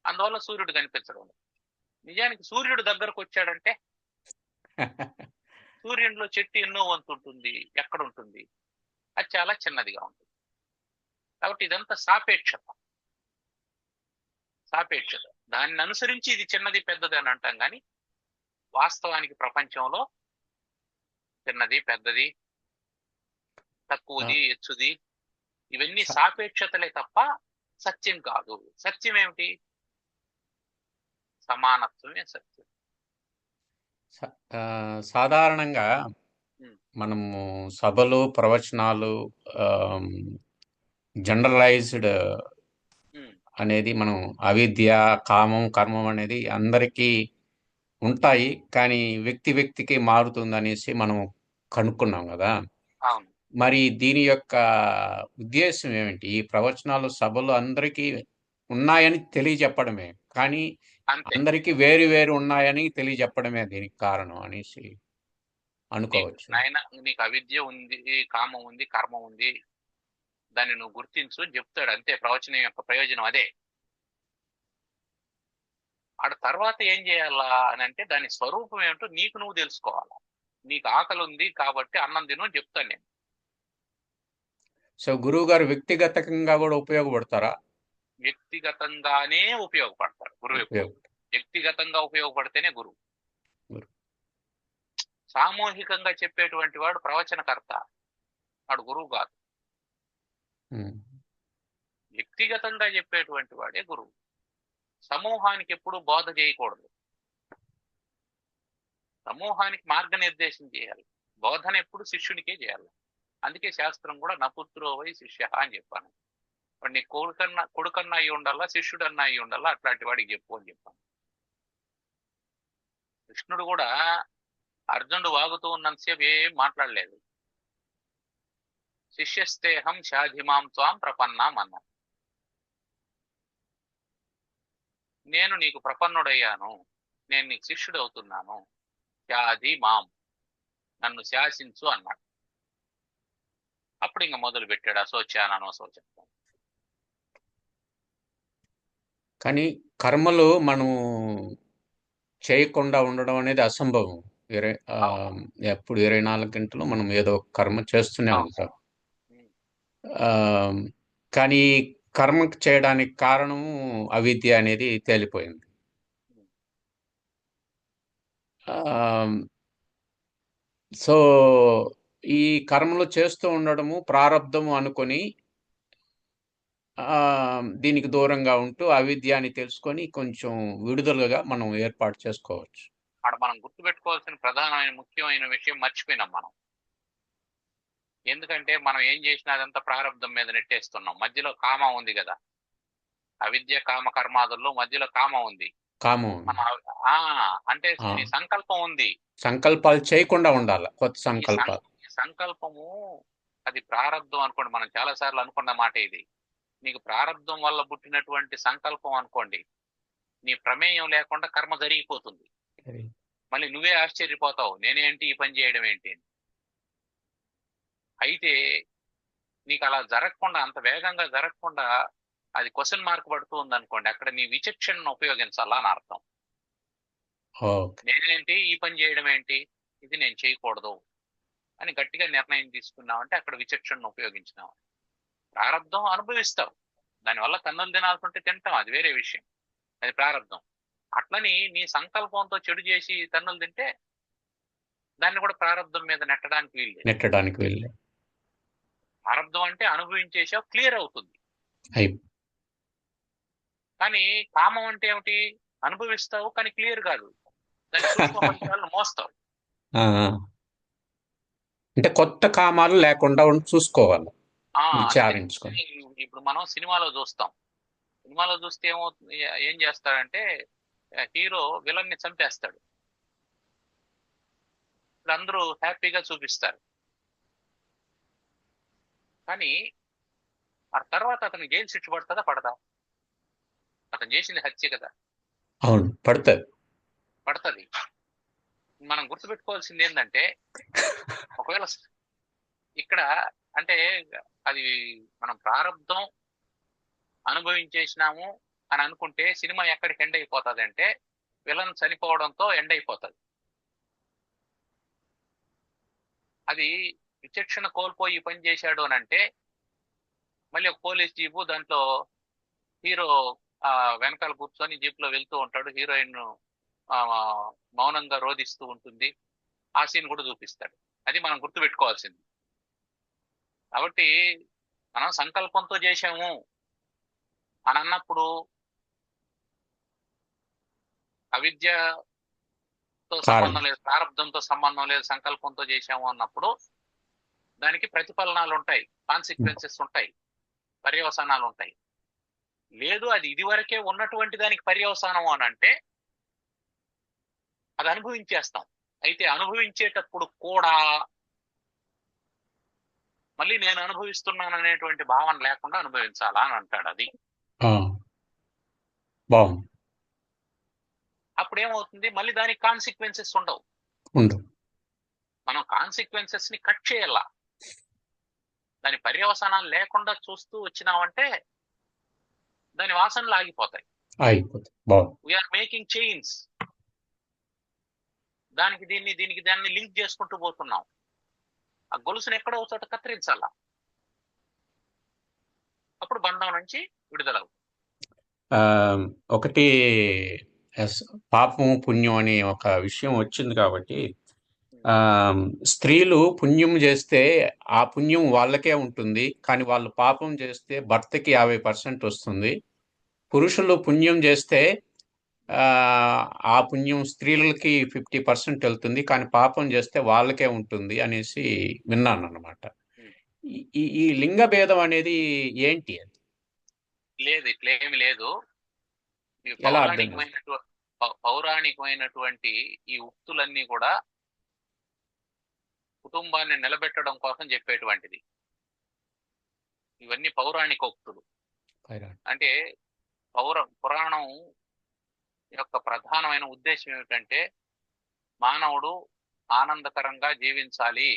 B: అందువల్ల సూర్యుడు కనిపించడం. నిజానికి సూర్యుడు దగ్గరకు వచ్చాడంటే సూర్యుడిలో చెట్టు ఎన్నో వంతు ఉంటుంది, ఎక్కడ ఉంటుంది? అది చాలా చిన్నదిగా ఉంటుంది. కాబట్టి ఇదంతా సాపేక్షత. సాపేక్షత దాన్ని అనుసరించి ఇది చిన్నది పెద్దది అని అంటాం, కానీ వాస్తవానికి ప్రపంచంలో చిన్నది పెద్దది, తక్కువది హెచ్చుది ఇవన్నీ సాపేక్షతలే తప్ప సత్యం కాదు. సత్యం ఏమిటి? సమానత్వమే సత్యం.
A: సాధారణంగా మనము సభలు, ప్రవచనాలు, జనరలైజ్డ్ అనేది మనం అవిద్య, కామం, కర్మం అనేది అందరికీ ఉంటాయి, కానీ వ్యక్తి వ్యక్తికి మారుతుంది అనేసి మనం కనుక్కున్నాం కదా. మరి దీని యొక్క ఉద్దేశం ఏమిటి? ఈ ప్రవచనాలు, సభలు అందరికీ ఉన్నాయని తెలియజెప్పడమే, కానీ అందరికీ వేరు వేరు ఉన్నాయని తెలియజెప్పడమే దీనికి కారణం అనేసి అనుకోవచ్చు.
B: నీకు అవిద్య ఉంది, కామం ఉంది, కర్మ ఉంది, దాన్ని నువ్వు గుర్తించు చెప్తాడు. అంతే ప్రవచనం యొక్క ప్రయోజనం అదే. ఆడ తర్వాత ఏం చేయాలా అని అంటే దాని స్వరూపం ఏమిటో నీకు నువ్వు తెలుసుకోవాలా. నీకు ఆకలి ఉంది కాబట్టి అన్నం తిను చెప్తాను నేను.
A: సో గురువు గారు వ్యక్తిగతంగా కూడా ఉపయోగపడతారా?
B: వ్యక్తిగతంగానే ఉపయోగపడతారు గురువు. వ్యక్తిగతంగా ఉపయోగపడితేనే గురువు. సామూహికంగా చెప్పేటువంటి వాడు ప్రవచనకర్త, వాడు గురువు కాదు. వ్యక్తిగతంగా చెప్పేటువంటి వాడే గురువు. సమూహానికి ఎప్పుడు బోధ చేయకూడదు, సమూహానికి మార్గనిర్దేశం చేయాలి. బోధన ఎప్పుడు శిష్యునికే చేయాలి. అందుకే శాస్త్రం కూడా నపుత్రో వై శిష్య అని చెప్పాను. వాడు నీ కొడుకన్నా అయి ఉండాలా, శిష్యుడన్నా అయి ఉండాలా, అట్లాంటి వాడికి చెప్పు అని చెప్పాను. కృష్ణుడు కూడా అర్జునుడు వాగుతూ ఉన్నంతసేపు ఏం మాట్లాడలేదు. శిష్యస్తేహం షాధిమాం త్వాం ప్రపన్నాం అన్నా. నేను నీకు ప్రపన్నుడయ్యాను, నేను నీకు శిష్యుడు అవుతున్నాను, షాధి మాం, నన్ను శాసించు అన్నాడు. అప్పుడు ఇంక మొదలు పెట్టాడు అశోచ్యాననోశోచం.
A: కానీ కర్మలు మనం చేయకుండా ఉండడం అనేది అసంభవం. ఎప్పుడు 24 గంటలు మనం ఏదో ఒక కర్మ చేస్తూనే ఉంటాం. ఆ, కానీ కర్మ చేయడానికి కారణము అవిద్య అనేది తేలిపోయింది. సో ఈ కర్మలు చేస్తూ ఉండడము ప్రారబ్ధము అనుకొని దీనికి దూరంగా ఉంటూ అవిద్యాన్ని తెలుసుకొని కొంచెం విడుదలగా మనం ఏర్పాటు చేసుకోవచ్చు.
B: అక్కడ మనం గుర్తుపెట్టుకోవాల్సిన ప్రధానమైన ముఖ్యమైన విషయం మర్చిపోయినాం మనం. ఎందుకంటే మనం ఏం చేసినా అదంతా ప్రారంధం మీద నెట్టేస్తున్నాం. మధ్యలో కామ ఉంది కదా, అవిద్య కామ కర్మాదుల్లో మధ్యలో కామ ఉంది.
A: కామం
B: అంటే నీ సంకల్పం ఉంది.
A: సంకల్పాలు చేయకుండా ఉండాలి. కొత్త సంకల్పాలు.
B: సంకల్పము అది ప్రారంధం అనుకోండి. మనం చాలా సార్లు అనుకున్న మాట ఇది. నీకు ప్రారంధం వల్ల పుట్టినటువంటి సంకల్పం అనుకోండి, నీ ప్రమేయం లేకుండా కర్మ జరిగిపోతుంది. మళ్ళీ నువ్వే ఆశ్చర్యపోతావు, నేనేంటి ఈ పని చేయడం ఏంటి అని. అయితే నీకు అలా జరగకుండా, అంత వేగంగా జరగకుండా అది క్వశ్చన్ మార్క్ పడుతూ ఉంది అనుకోండి, అక్కడ నీ విచక్షణను ఉపయోగించాలా అని అర్థం. నేనేంటి ఈ పని చేయడం ఏంటి, ఇది నేను చేయకూడదు అని గట్టిగా నిర్ణయం తీసుకున్నావంటే అక్కడ విచక్షణను ఉపయోగించినావు. ప్రారంధం అనుభవిస్తావు, దానివల్ల కన్నులు తినాల్సి తింటాం, అది వేరే విషయం, అది ప్రారంధం. అట్లని నీ సంకల్పంతో చెడు చేసి తన్నులు తింటే దాన్ని కూడా ప్రారంధం మీద నెట్టడానికి వీలు. ప్రారంధం అంటే అనుభవించేసావు, క్లియర్ అవుతుంది. కానీ కామం అంటే ఏమిటి, అనుభవిస్తావు కానీ క్లియర్ కాదు, దాన్ని మోస్తావు.
A: అంటే కొత్త కామాలు లేకుండా చూసుకోవాలి, విచారించుకోవాలి.
B: ఇప్పుడు మనం సినిమాలో చూస్తే ఏమవుతుంది, ఏం చేస్తాడంటే హీరో విలన్ ని చంపేస్తాడు, అందరూ హ్యాపీగా చూపిస్తారు. కానీ ఆ తర్వాత అతను జైలు శిక్ష పడుతుందా పడదా? అతను చేసింది హత్య కదా.
A: అవును, పడుతుంది.
B: మనం గుర్తుపెట్టుకోవాల్సింది ఏంటంటే, ఒకవేళ ఇక్కడ అంటే అది మనం ప్రారంధం అనుభవించేసినాము అని అనుకుంటే సినిమా ఎక్కడికి ఎండ్ అయిపోతుంది అంటే విలన్ చనిపోవడంతో ఎండ్ అయిపోతుంది. అది విచక్షణ కోల్పోయి పని చేశాడు అని అంటే మళ్ళీ ఒక పోలీస్ జీపు, దాంట్లో హీరో వెనకాల కూర్చొని జీప్ లో వెళ్తూ ఉంటాడు, హీరోయిన్ మౌనంగా రోధిస్తూ ఉంటుంది, ఆ సీన్ కూడా చూపిస్తాడు. అది మనం గుర్తుపెట్టుకోవాల్సింది. కాబట్టి మనం సంకల్పంతో చేశాము అని అన్నప్పుడు, అవిద్యతో సంబంధం లేదు, ప్రారంధంతో సంబంధం లేదు, సంకల్పంతో చేశాము అన్నప్పుడు దానికి ప్రతిఫలనాలు ఉంటాయి, కాన్సిక్వెన్సెస్ ఉంటాయి, పర్యవసానాలు ఉంటాయి. లేదు అది ఇదివరకే ఉన్నటువంటి దానికి పర్యవసానం అని అంటే అది అనుభవించేస్తాం. అయితే అనుభవించేటప్పుడు కూడా మళ్ళీ నేను అనుభవిస్తున్నాను అనేటువంటి భావన లేకుండా అనుభవించాలా అని అంటాడు. అది అప్పుడు ఏమవుతుంది, మళ్ళీ దానికి కాన్సిక్వెన్సెస్ ఉండవు. మనం కాన్సిక్వెన్సెస్ ని కట్ చేయాలా, దాని పర్యవసానాలు లేకుండా చూస్తూ వచ్చినామంటే దాని వాసనలు ఆగిపోతాయి. వీఆర్ మేకింగ్ చైన్స్, దీనికి దాన్ని లింక్ చేసుకుంటూ పోతున్నాం. ఆ గొలుసుని ఎక్కడో చోట కత్తిరించాలా, అప్పుడు బంధం నుంచి విడుదల.
A: ఒకటి పాపము పుణ్యం అనే ఒక విషయం వచ్చింది కాబట్టి స్త్రీలు పుణ్యం చేస్తే ఆ పుణ్యం వాళ్ళకే ఉంటుంది, కానీ వాళ్ళు పాపం చేస్తే భర్తకి 50% వస్తుంది. పురుషులు పుణ్యం చేస్తే ఆ ఆ పుణ్యం స్త్రీలకి 50% వెళ్తుంది, కానీ పాపం చేస్తే వాళ్ళకే ఉంటుంది అనేసి విన్నాను అన్నమాట.
B: ఉమ్.
A: ఈ ఈ ఈ లింగ భేదం అనేది ఏంటి అది?
B: లేదు, ఇట్లా ఏమి లేదు. ఈ
A: ఎలా అర్థం చేసుకో?
B: పౌరాణికమైనటువంటి ఈ ఉక్తులన్నీ కూడా కుటుంబాన్ని నిలబెట్టడం కోసం చెప్పేటువంటిది. ఇవన్నీ పౌరాణిక ఉక్తులు. అంటే పురాణం యొక్క ప్రధానమైన ఉద్దేశం ఏమిటంటే మానవుడు ఆనందకరంగా జీవించాలి.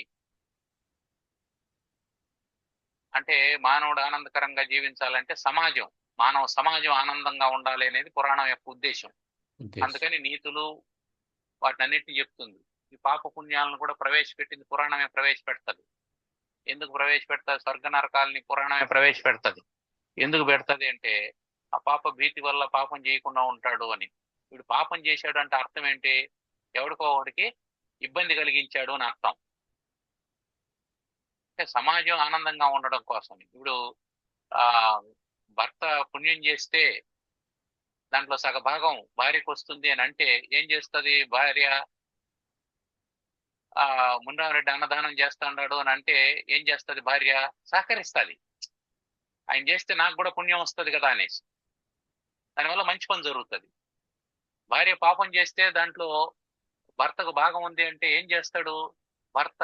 B: అంటే మానవుడు ఆనందకరంగా జీవించాలంటే మానవ సమాజం ఆనందంగా ఉండాలి అనేది పురాణం యొక్క ఉద్దేశం. అందుకని నీతులు వాటినన్నిటిని చెప్తుంది. ఈ పాప పుణ్యాలను కూడా ప్రవేశపెట్టింది పురాణమే ప్రవేశపెడుతుంది. ఎందుకు ప్రవేశపెడతాది? స్వర్గ నరకాలని పురాణమే ప్రవేశపెడుతుంది. ఎందుకు పెడుతుంది అంటే ఆ పాప భీతి వల్ల పాపం చేయకుండా ఉంటాడు అని. వీడు పాపం చేశాడు అంటే అర్థం ఏంటి? ఎవడికో ఒకడికి ఇబ్బంది కలిగించాడు అని అర్థం. అంటే సమాజం ఆనందంగా ఉండడం కోసం. ఇప్పుడు ఆ భర్త పుణ్యం చేస్తే దాంట్లో సగభాగం భార్యకు వస్తుంది అని అంటే ఏం చేస్తుంది భార్య? మున్నారెడ్డి అన్నదానం చేస్తాడు అని అంటే ఏం చేస్తుంది భార్య? సహకరిస్తుంది. ఆయన చేస్తే నాకు కూడా పుణ్యం వస్తుంది కదా అనేసి. దానివల్ల మంచి పని జరుగుతుంది. భార్య పాపం చేస్తే దాంట్లో భర్తకు భాగం ఉంది అంటే ఏం చేస్తాడు భర్త?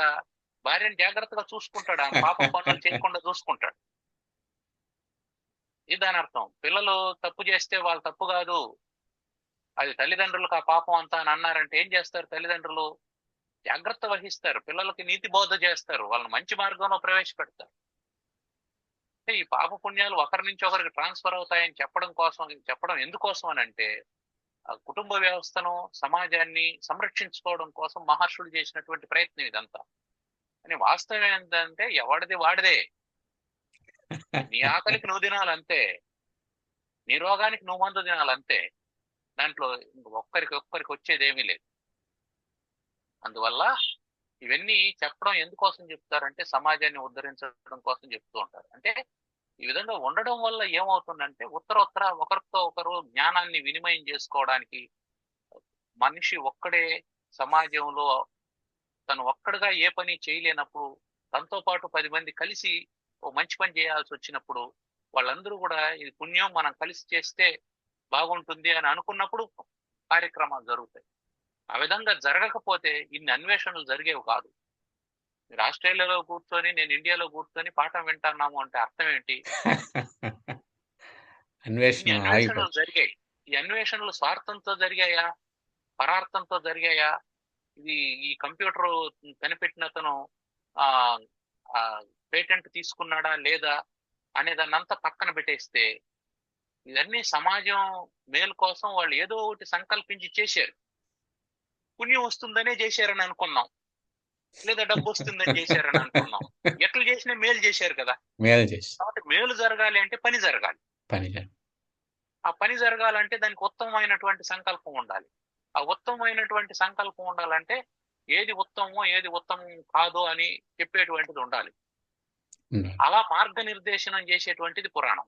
B: భార్యను జాగ్రత్తగా చూసుకుంటాడు, ఆ పాప పనులు చేయకుండా చూసుకుంటాడు. ఇది దాని అర్థం. పిల్లలు తప్పు చేస్తే వాళ్ళు తప్పు కాదు, అది తల్లిదండ్రులకు ఆ పాపం అంతా అని అన్నారంటే ఏం చేస్తారు తల్లిదండ్రులు? జాగ్రత్త వహిస్తారు, పిల్లలకి నీతి బోధ చేస్తారు, వాళ్ళని మంచి మార్గంలో ప్రవేశపెడతారు. అంటే ఈ పాప పుణ్యాలు ఒకరి నుంచి ఒకరికి ట్రాన్స్ఫర్ అవుతాయని చెప్పడం ఎందుకోసం అని అంటే ఆ కుటుంబ వ్యవస్థను సమాజాన్ని సంరక్షించుకోవడం కోసం మహర్షులు చేసినటువంటి ప్రయత్నం ఇదంతా. అని వాస్తవం ఏంటంటే ఎవడిది వాడిదే. నీ ఆకలికి నువ్వు తినాలంతే, నీ రోగానికి నువ్వు మందు తినాలంతే. దాంట్లో ఒక్కరికి వచ్చేది ఏమీ లేదు. అందువల్ల ఇవన్నీ చెప్పడం ఎందుకోసం చెప్తారంటే సమాజాన్ని ఉద్ధరించడం కోసం చెప్తూ ఉంటారు. అంటే ఈ విధంగా ఉండడం వల్ల ఏమవుతుందంటే ఉత్తరోత్తర ఒకరితో ఒకరు జ్ఞానాన్ని వినిమయం చేసుకోవడానికి, మనిషి ఒక్కడే సమాజంలో తను ఒక్కడిగా ఏ పని చేయలేనప్పుడు తనతో పాటు 10 మంది కలిసి ఓ మంచి పని చేయాల్సి వచ్చినప్పుడు వాళ్ళందరూ కూడా ఇది పుణ్యం మనం కలిసి చేస్తే బాగుంటుంది అని అనుకున్నప్పుడు కార్యక్రమాలు జరుగుతాయి. ఆ విధంగా జరగకపోతే ఇన్ని అన్వేషణలు జరిగేవి కాదు. మీరు ఆస్ట్రేలియాలో కూర్చొని నేను ఇండియాలో కూర్చొని పాఠం వింటున్నాము అంటే అర్థం ఏంటి? ఇన్ని అన్వేషణలు జరిగాయి. ఈ అన్వేషణలు స్వార్థంతో జరిగాయా, పరార్థంతో జరిగాయా? ఇది ఈ కంప్యూటర్ కనిపెట్టిన అతను పేటెంట్ తీసుకున్నాడా లేదా అనేదాన్నంతా పక్కన పెట్టేస్తే ఇవన్నీ సమాజం మేలు కోసం వాళ్ళు ఏదో ఒకటి సంకల్పించి చేశారు. పుణ్యం వస్తుందనే చేశారని అనుకున్నాం, లేదా డబ్బు వస్తుందని చేశారని అనుకున్నాం. ఎట్లా చేసినా మేలు చేశారు కదా. కాబట్టి మేలు జరగాలి అంటే పని జరగాలి. ఆ పని జరగాలంటే దానికి ఉత్తమమైనటువంటి సంకల్పం ఉండాలి. ఆ ఉత్తమమైనటువంటి సంకల్పం ఉండాలంటే ఏది ఉత్తమమో ఏది ఉత్తమం కాదో అని చెప్పేటువంటిది ఉండాలి. అలా మార్గనిర్దేశనం చేసేటువంటిది పురాణం.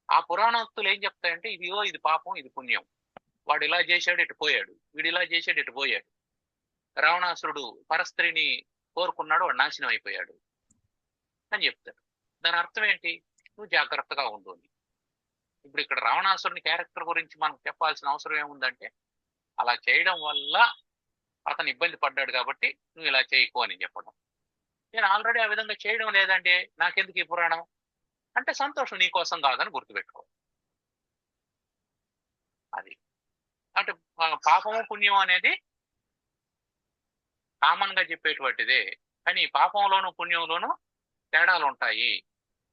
B: ఆ పురాణోక్తులు ఏం చెప్తాయంటే ఇదిగో ఇది పాపం, ఇది పుణ్యం. వాడు ఇలా చేశాడు ఇటు పోయాడు, వీడు ఇలా చేశాడు ఇటు పోయాడు. రావణాసురుడు పరస్త్రీని కోరుకున్నాడు, వాడు నాశనం అయిపోయాడు అని చెప్తాడు. దాని అర్థం ఏంటి? నువ్వు జాగ్రత్తగా ఉండు. ఇప్పుడు ఇక్కడ రావణాసురుని క్యారెక్టర్ గురించి మనకు చెప్పాల్సిన అవసరం ఏముందంటే అలా చేయడం వల్ల అతను ఇబ్బంది పడ్డాడు కాబట్టి నువ్వు ఇలా చేయకు అని చెప్పడం. నేను ఆల్రెడీ ఆ విధంగా చేయడం లేదంటే నాకెందుకు ఈ పురాణం అంటే సంతోషం నీ కోసం కాదని గుర్తుపెట్టుకో. అది అంటే పాపము పుణ్యం అనేది కామన్ గా చెప్పేటువంటిదే. కానీ పాపంలోను పుణ్యంలోను తేడాలు ఉంటాయి,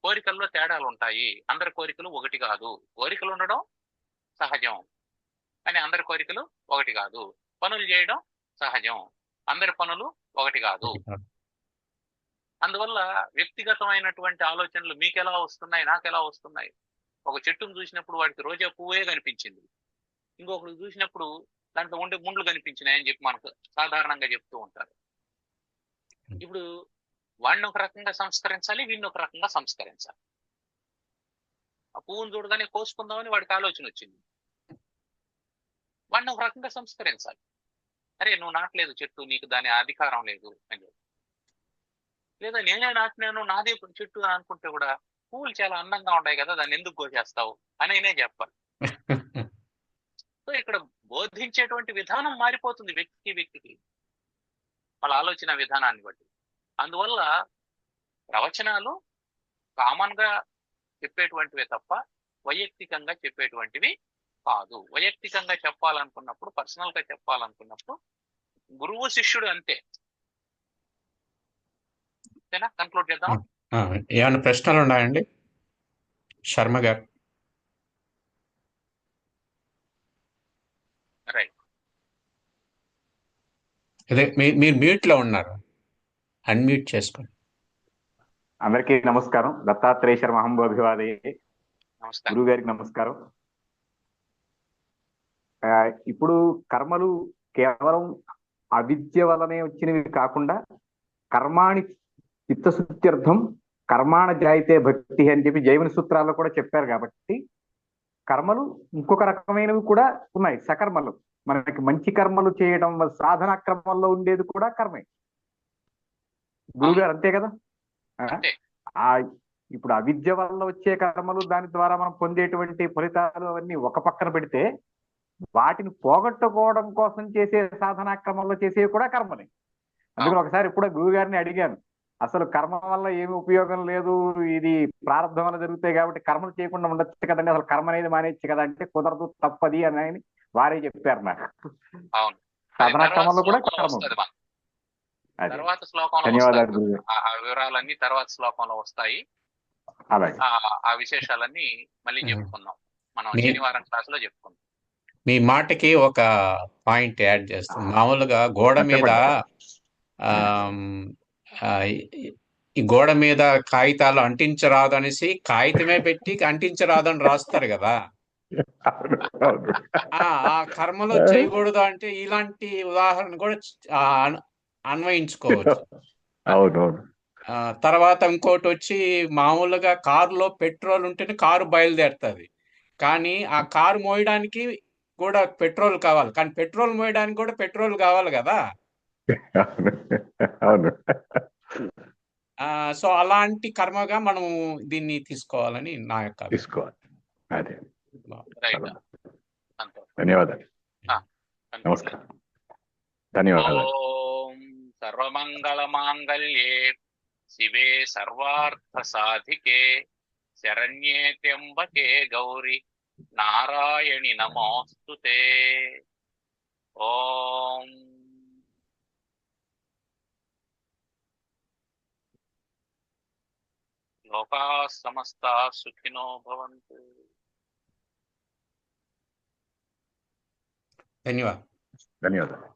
B: కోరికల్లో తేడాలు ఉంటాయి. అందరి కోరికలు ఒకటి కాదు. కోరికలు ఉండడం సహజం, కానీ అందరి కోరికలు ఒకటి కాదు. పనులు చేయడం సహజం, అందరి పనులు ఒకటి కాదు. అందువల్ల వ్యక్తిగతమైనటువంటి ఆలోచనలు మీకెలా వస్తున్నాయి, నాకెలా వస్తున్నాయి. ఒక చెట్టును చూసినప్పుడు వాడికి రోజా పువ్వే కనిపించింది, ఇంకొకరు చూసినప్పుడు దాంట్లో ఉండే ముండ్లు కనిపించినాయని చెప్పి మనకు సాధారణంగా చెప్తూ ఉంటారు. ఇప్పుడు వాడిని ఒక రకంగా సంస్కరించాలి, వీడిని ఒక రకంగా సంస్కరించాలి. ఆ పువ్వును చూడగానే కోసుకుందామని వాడికి ఆలోచన వచ్చింది. వాడిని ఒక రకంగా సంస్కరించాలి. అరే నువ్వు నాటలేదు చెట్టు, నీకు దాని అధికారం లేదు అని చెప్పి. లేదా నేనే నాటినాను నాదే చెట్టు అని అనుకుంటే కూడా పువ్వులు చాలా అందంగా ఉన్నాయి కదా, దాన్ని ఎందుకు కోసేస్తావు అని చెప్పాలి. సో ఇక్కడ బోధించేటువంటి విధానం మారిపోతుంది వ్యక్తికి వాళ్ళ ఆలోచన విధానాన్ని బట్టి. అందువల్ల ప్రవచనాలు కామన్ గా చెప్పేటువంటివే తప్ప వైయక్తికంగా చెప్పేటువంటివి కాదు. వైయక్తికంగా చెప్పాలనుకున్నప్పుడు, పర్సనల్ గా చెప్పాలనుకున్నప్పుడు గురువు శిష్యుడు అంతే. అంతేనా? కన్క్లూడ్ చేద్దాం.
A: ఏమైనా ప్రశ్నలు ఉన్నాయండి శర్మ గారు?
B: రైట్.
A: అదే మీరు మ్యూట్ లో ఉన్నారు, అన్మ్యూట్ చేసుకోండి.
C: అందరికీ నమస్కారం. దత్తాత్రేయ శర్మ అహంభాభివాదయే.
B: నమస్కారం.
C: గురువు గారికి నమస్కారం. ఇప్పుడు కర్మలు కేవలం అవిద్య వలనే వచ్చినవి కాకుండా కర్మాణి చిత్తశుద్ధ్యర్థం కర్మాణ జాయితే భక్తి అని చెప్పి జైవన సూత్రాల్లో కూడా చెప్పారు. కాబట్టి కర్మలు ఇంకొక రకమైనవి కూడా ఉన్నాయి, సకర్మలు. మనకి మంచి కర్మలు చేయడం సాధన క్రమంలో ఉండేది కూడా కర్మే. గురువుగారు అంతే కదా? ఆ ఇప్పుడు అవిద్య వల్ల వచ్చే కర్మలు, దాని ద్వారా మనం పొందేటువంటి ఫలితాలు అవన్నీ ఒక పక్కన పెడితే, వాటిని పోగొట్టుకోవడం కోసం చేసే సాధనా క్రమంలో చేసేవి కూడా కర్మలే. అందుకని ఒకసారి ఇప్పుడు గురువు గారిని అడిగాను, అసలు కర్మ వల్ల ఏమి ఉపయోగం లేదు, ఇది ప్రారంభం వల్ల జరుగుతాయి కాబట్టి కర్మలు చేయకుండా ఉండొచ్చు కదండి, అసలు కర్మ అనేది మానేచ్చు కదా అంటే, కుదరదు, తప్పది అని వారే చెప్పారు నాకు. సాధనా క్రమంలో కూడా కర్మ.
B: తర్వాత శ్లోకంలో
C: ధన్యవాదాలు గురువు గారు.
B: ఆ వివరాలన్నీ తర్వాత శ్లోకంలో వస్తాయి.
C: అలాగే
B: ఆ విశేషాలన్నీ మళ్ళీ చెప్పుకుందాం, మనం శనివారం క్లాస్ లో చెప్పుకుందాం.
A: మీ మాటకి ఒక పాయింట్ యాడ్ చేస్తాం. మామూలుగా గోడ మీద ఈ గోడ మీద కాగితాలు అంటించరాదు అనేసి కాగితమే పెట్టి అంటించరాదని రాస్తారు కదా. ఆ కర్మలో చేయకూడదు అంటే ఇలాంటి ఉదాహరణ కూడా అన్వయించుకోవచ్చు.
C: అవునవును.
A: తర్వాత ఇంకోటి వచ్చి, మామూలుగా కారులో పెట్రోల్ ఉంటేనే కారు బయలుదేరుతుంది, కానీ ఆ కారు మోయడానికి కూడా పెట్రోల్ కావాలి, కానీ పెట్రోల్ మోయడానికి కూడా పెట్రోల్ కావాలి కదా.
C: అవును.
A: సో అలాంటి కర్మగా మనం దీన్ని తీసుకోవాలని నా యొక్క
C: తీసుకోవాలి. అదే.
B: ధన్యవాదాలు.
C: నమస్కారం. ధన్యవాదాలు.
B: ఓం సర్వమంగళ మాంగళ్యే శివే సర్వార్థ సాధికే శరణ్యే త్ర్యంబకే గౌరి నారాయణి నమోస్తుతే. ఓం లోకా సమస్తా సుఖినో భవంతు.
A: ధన్యవాదాలు.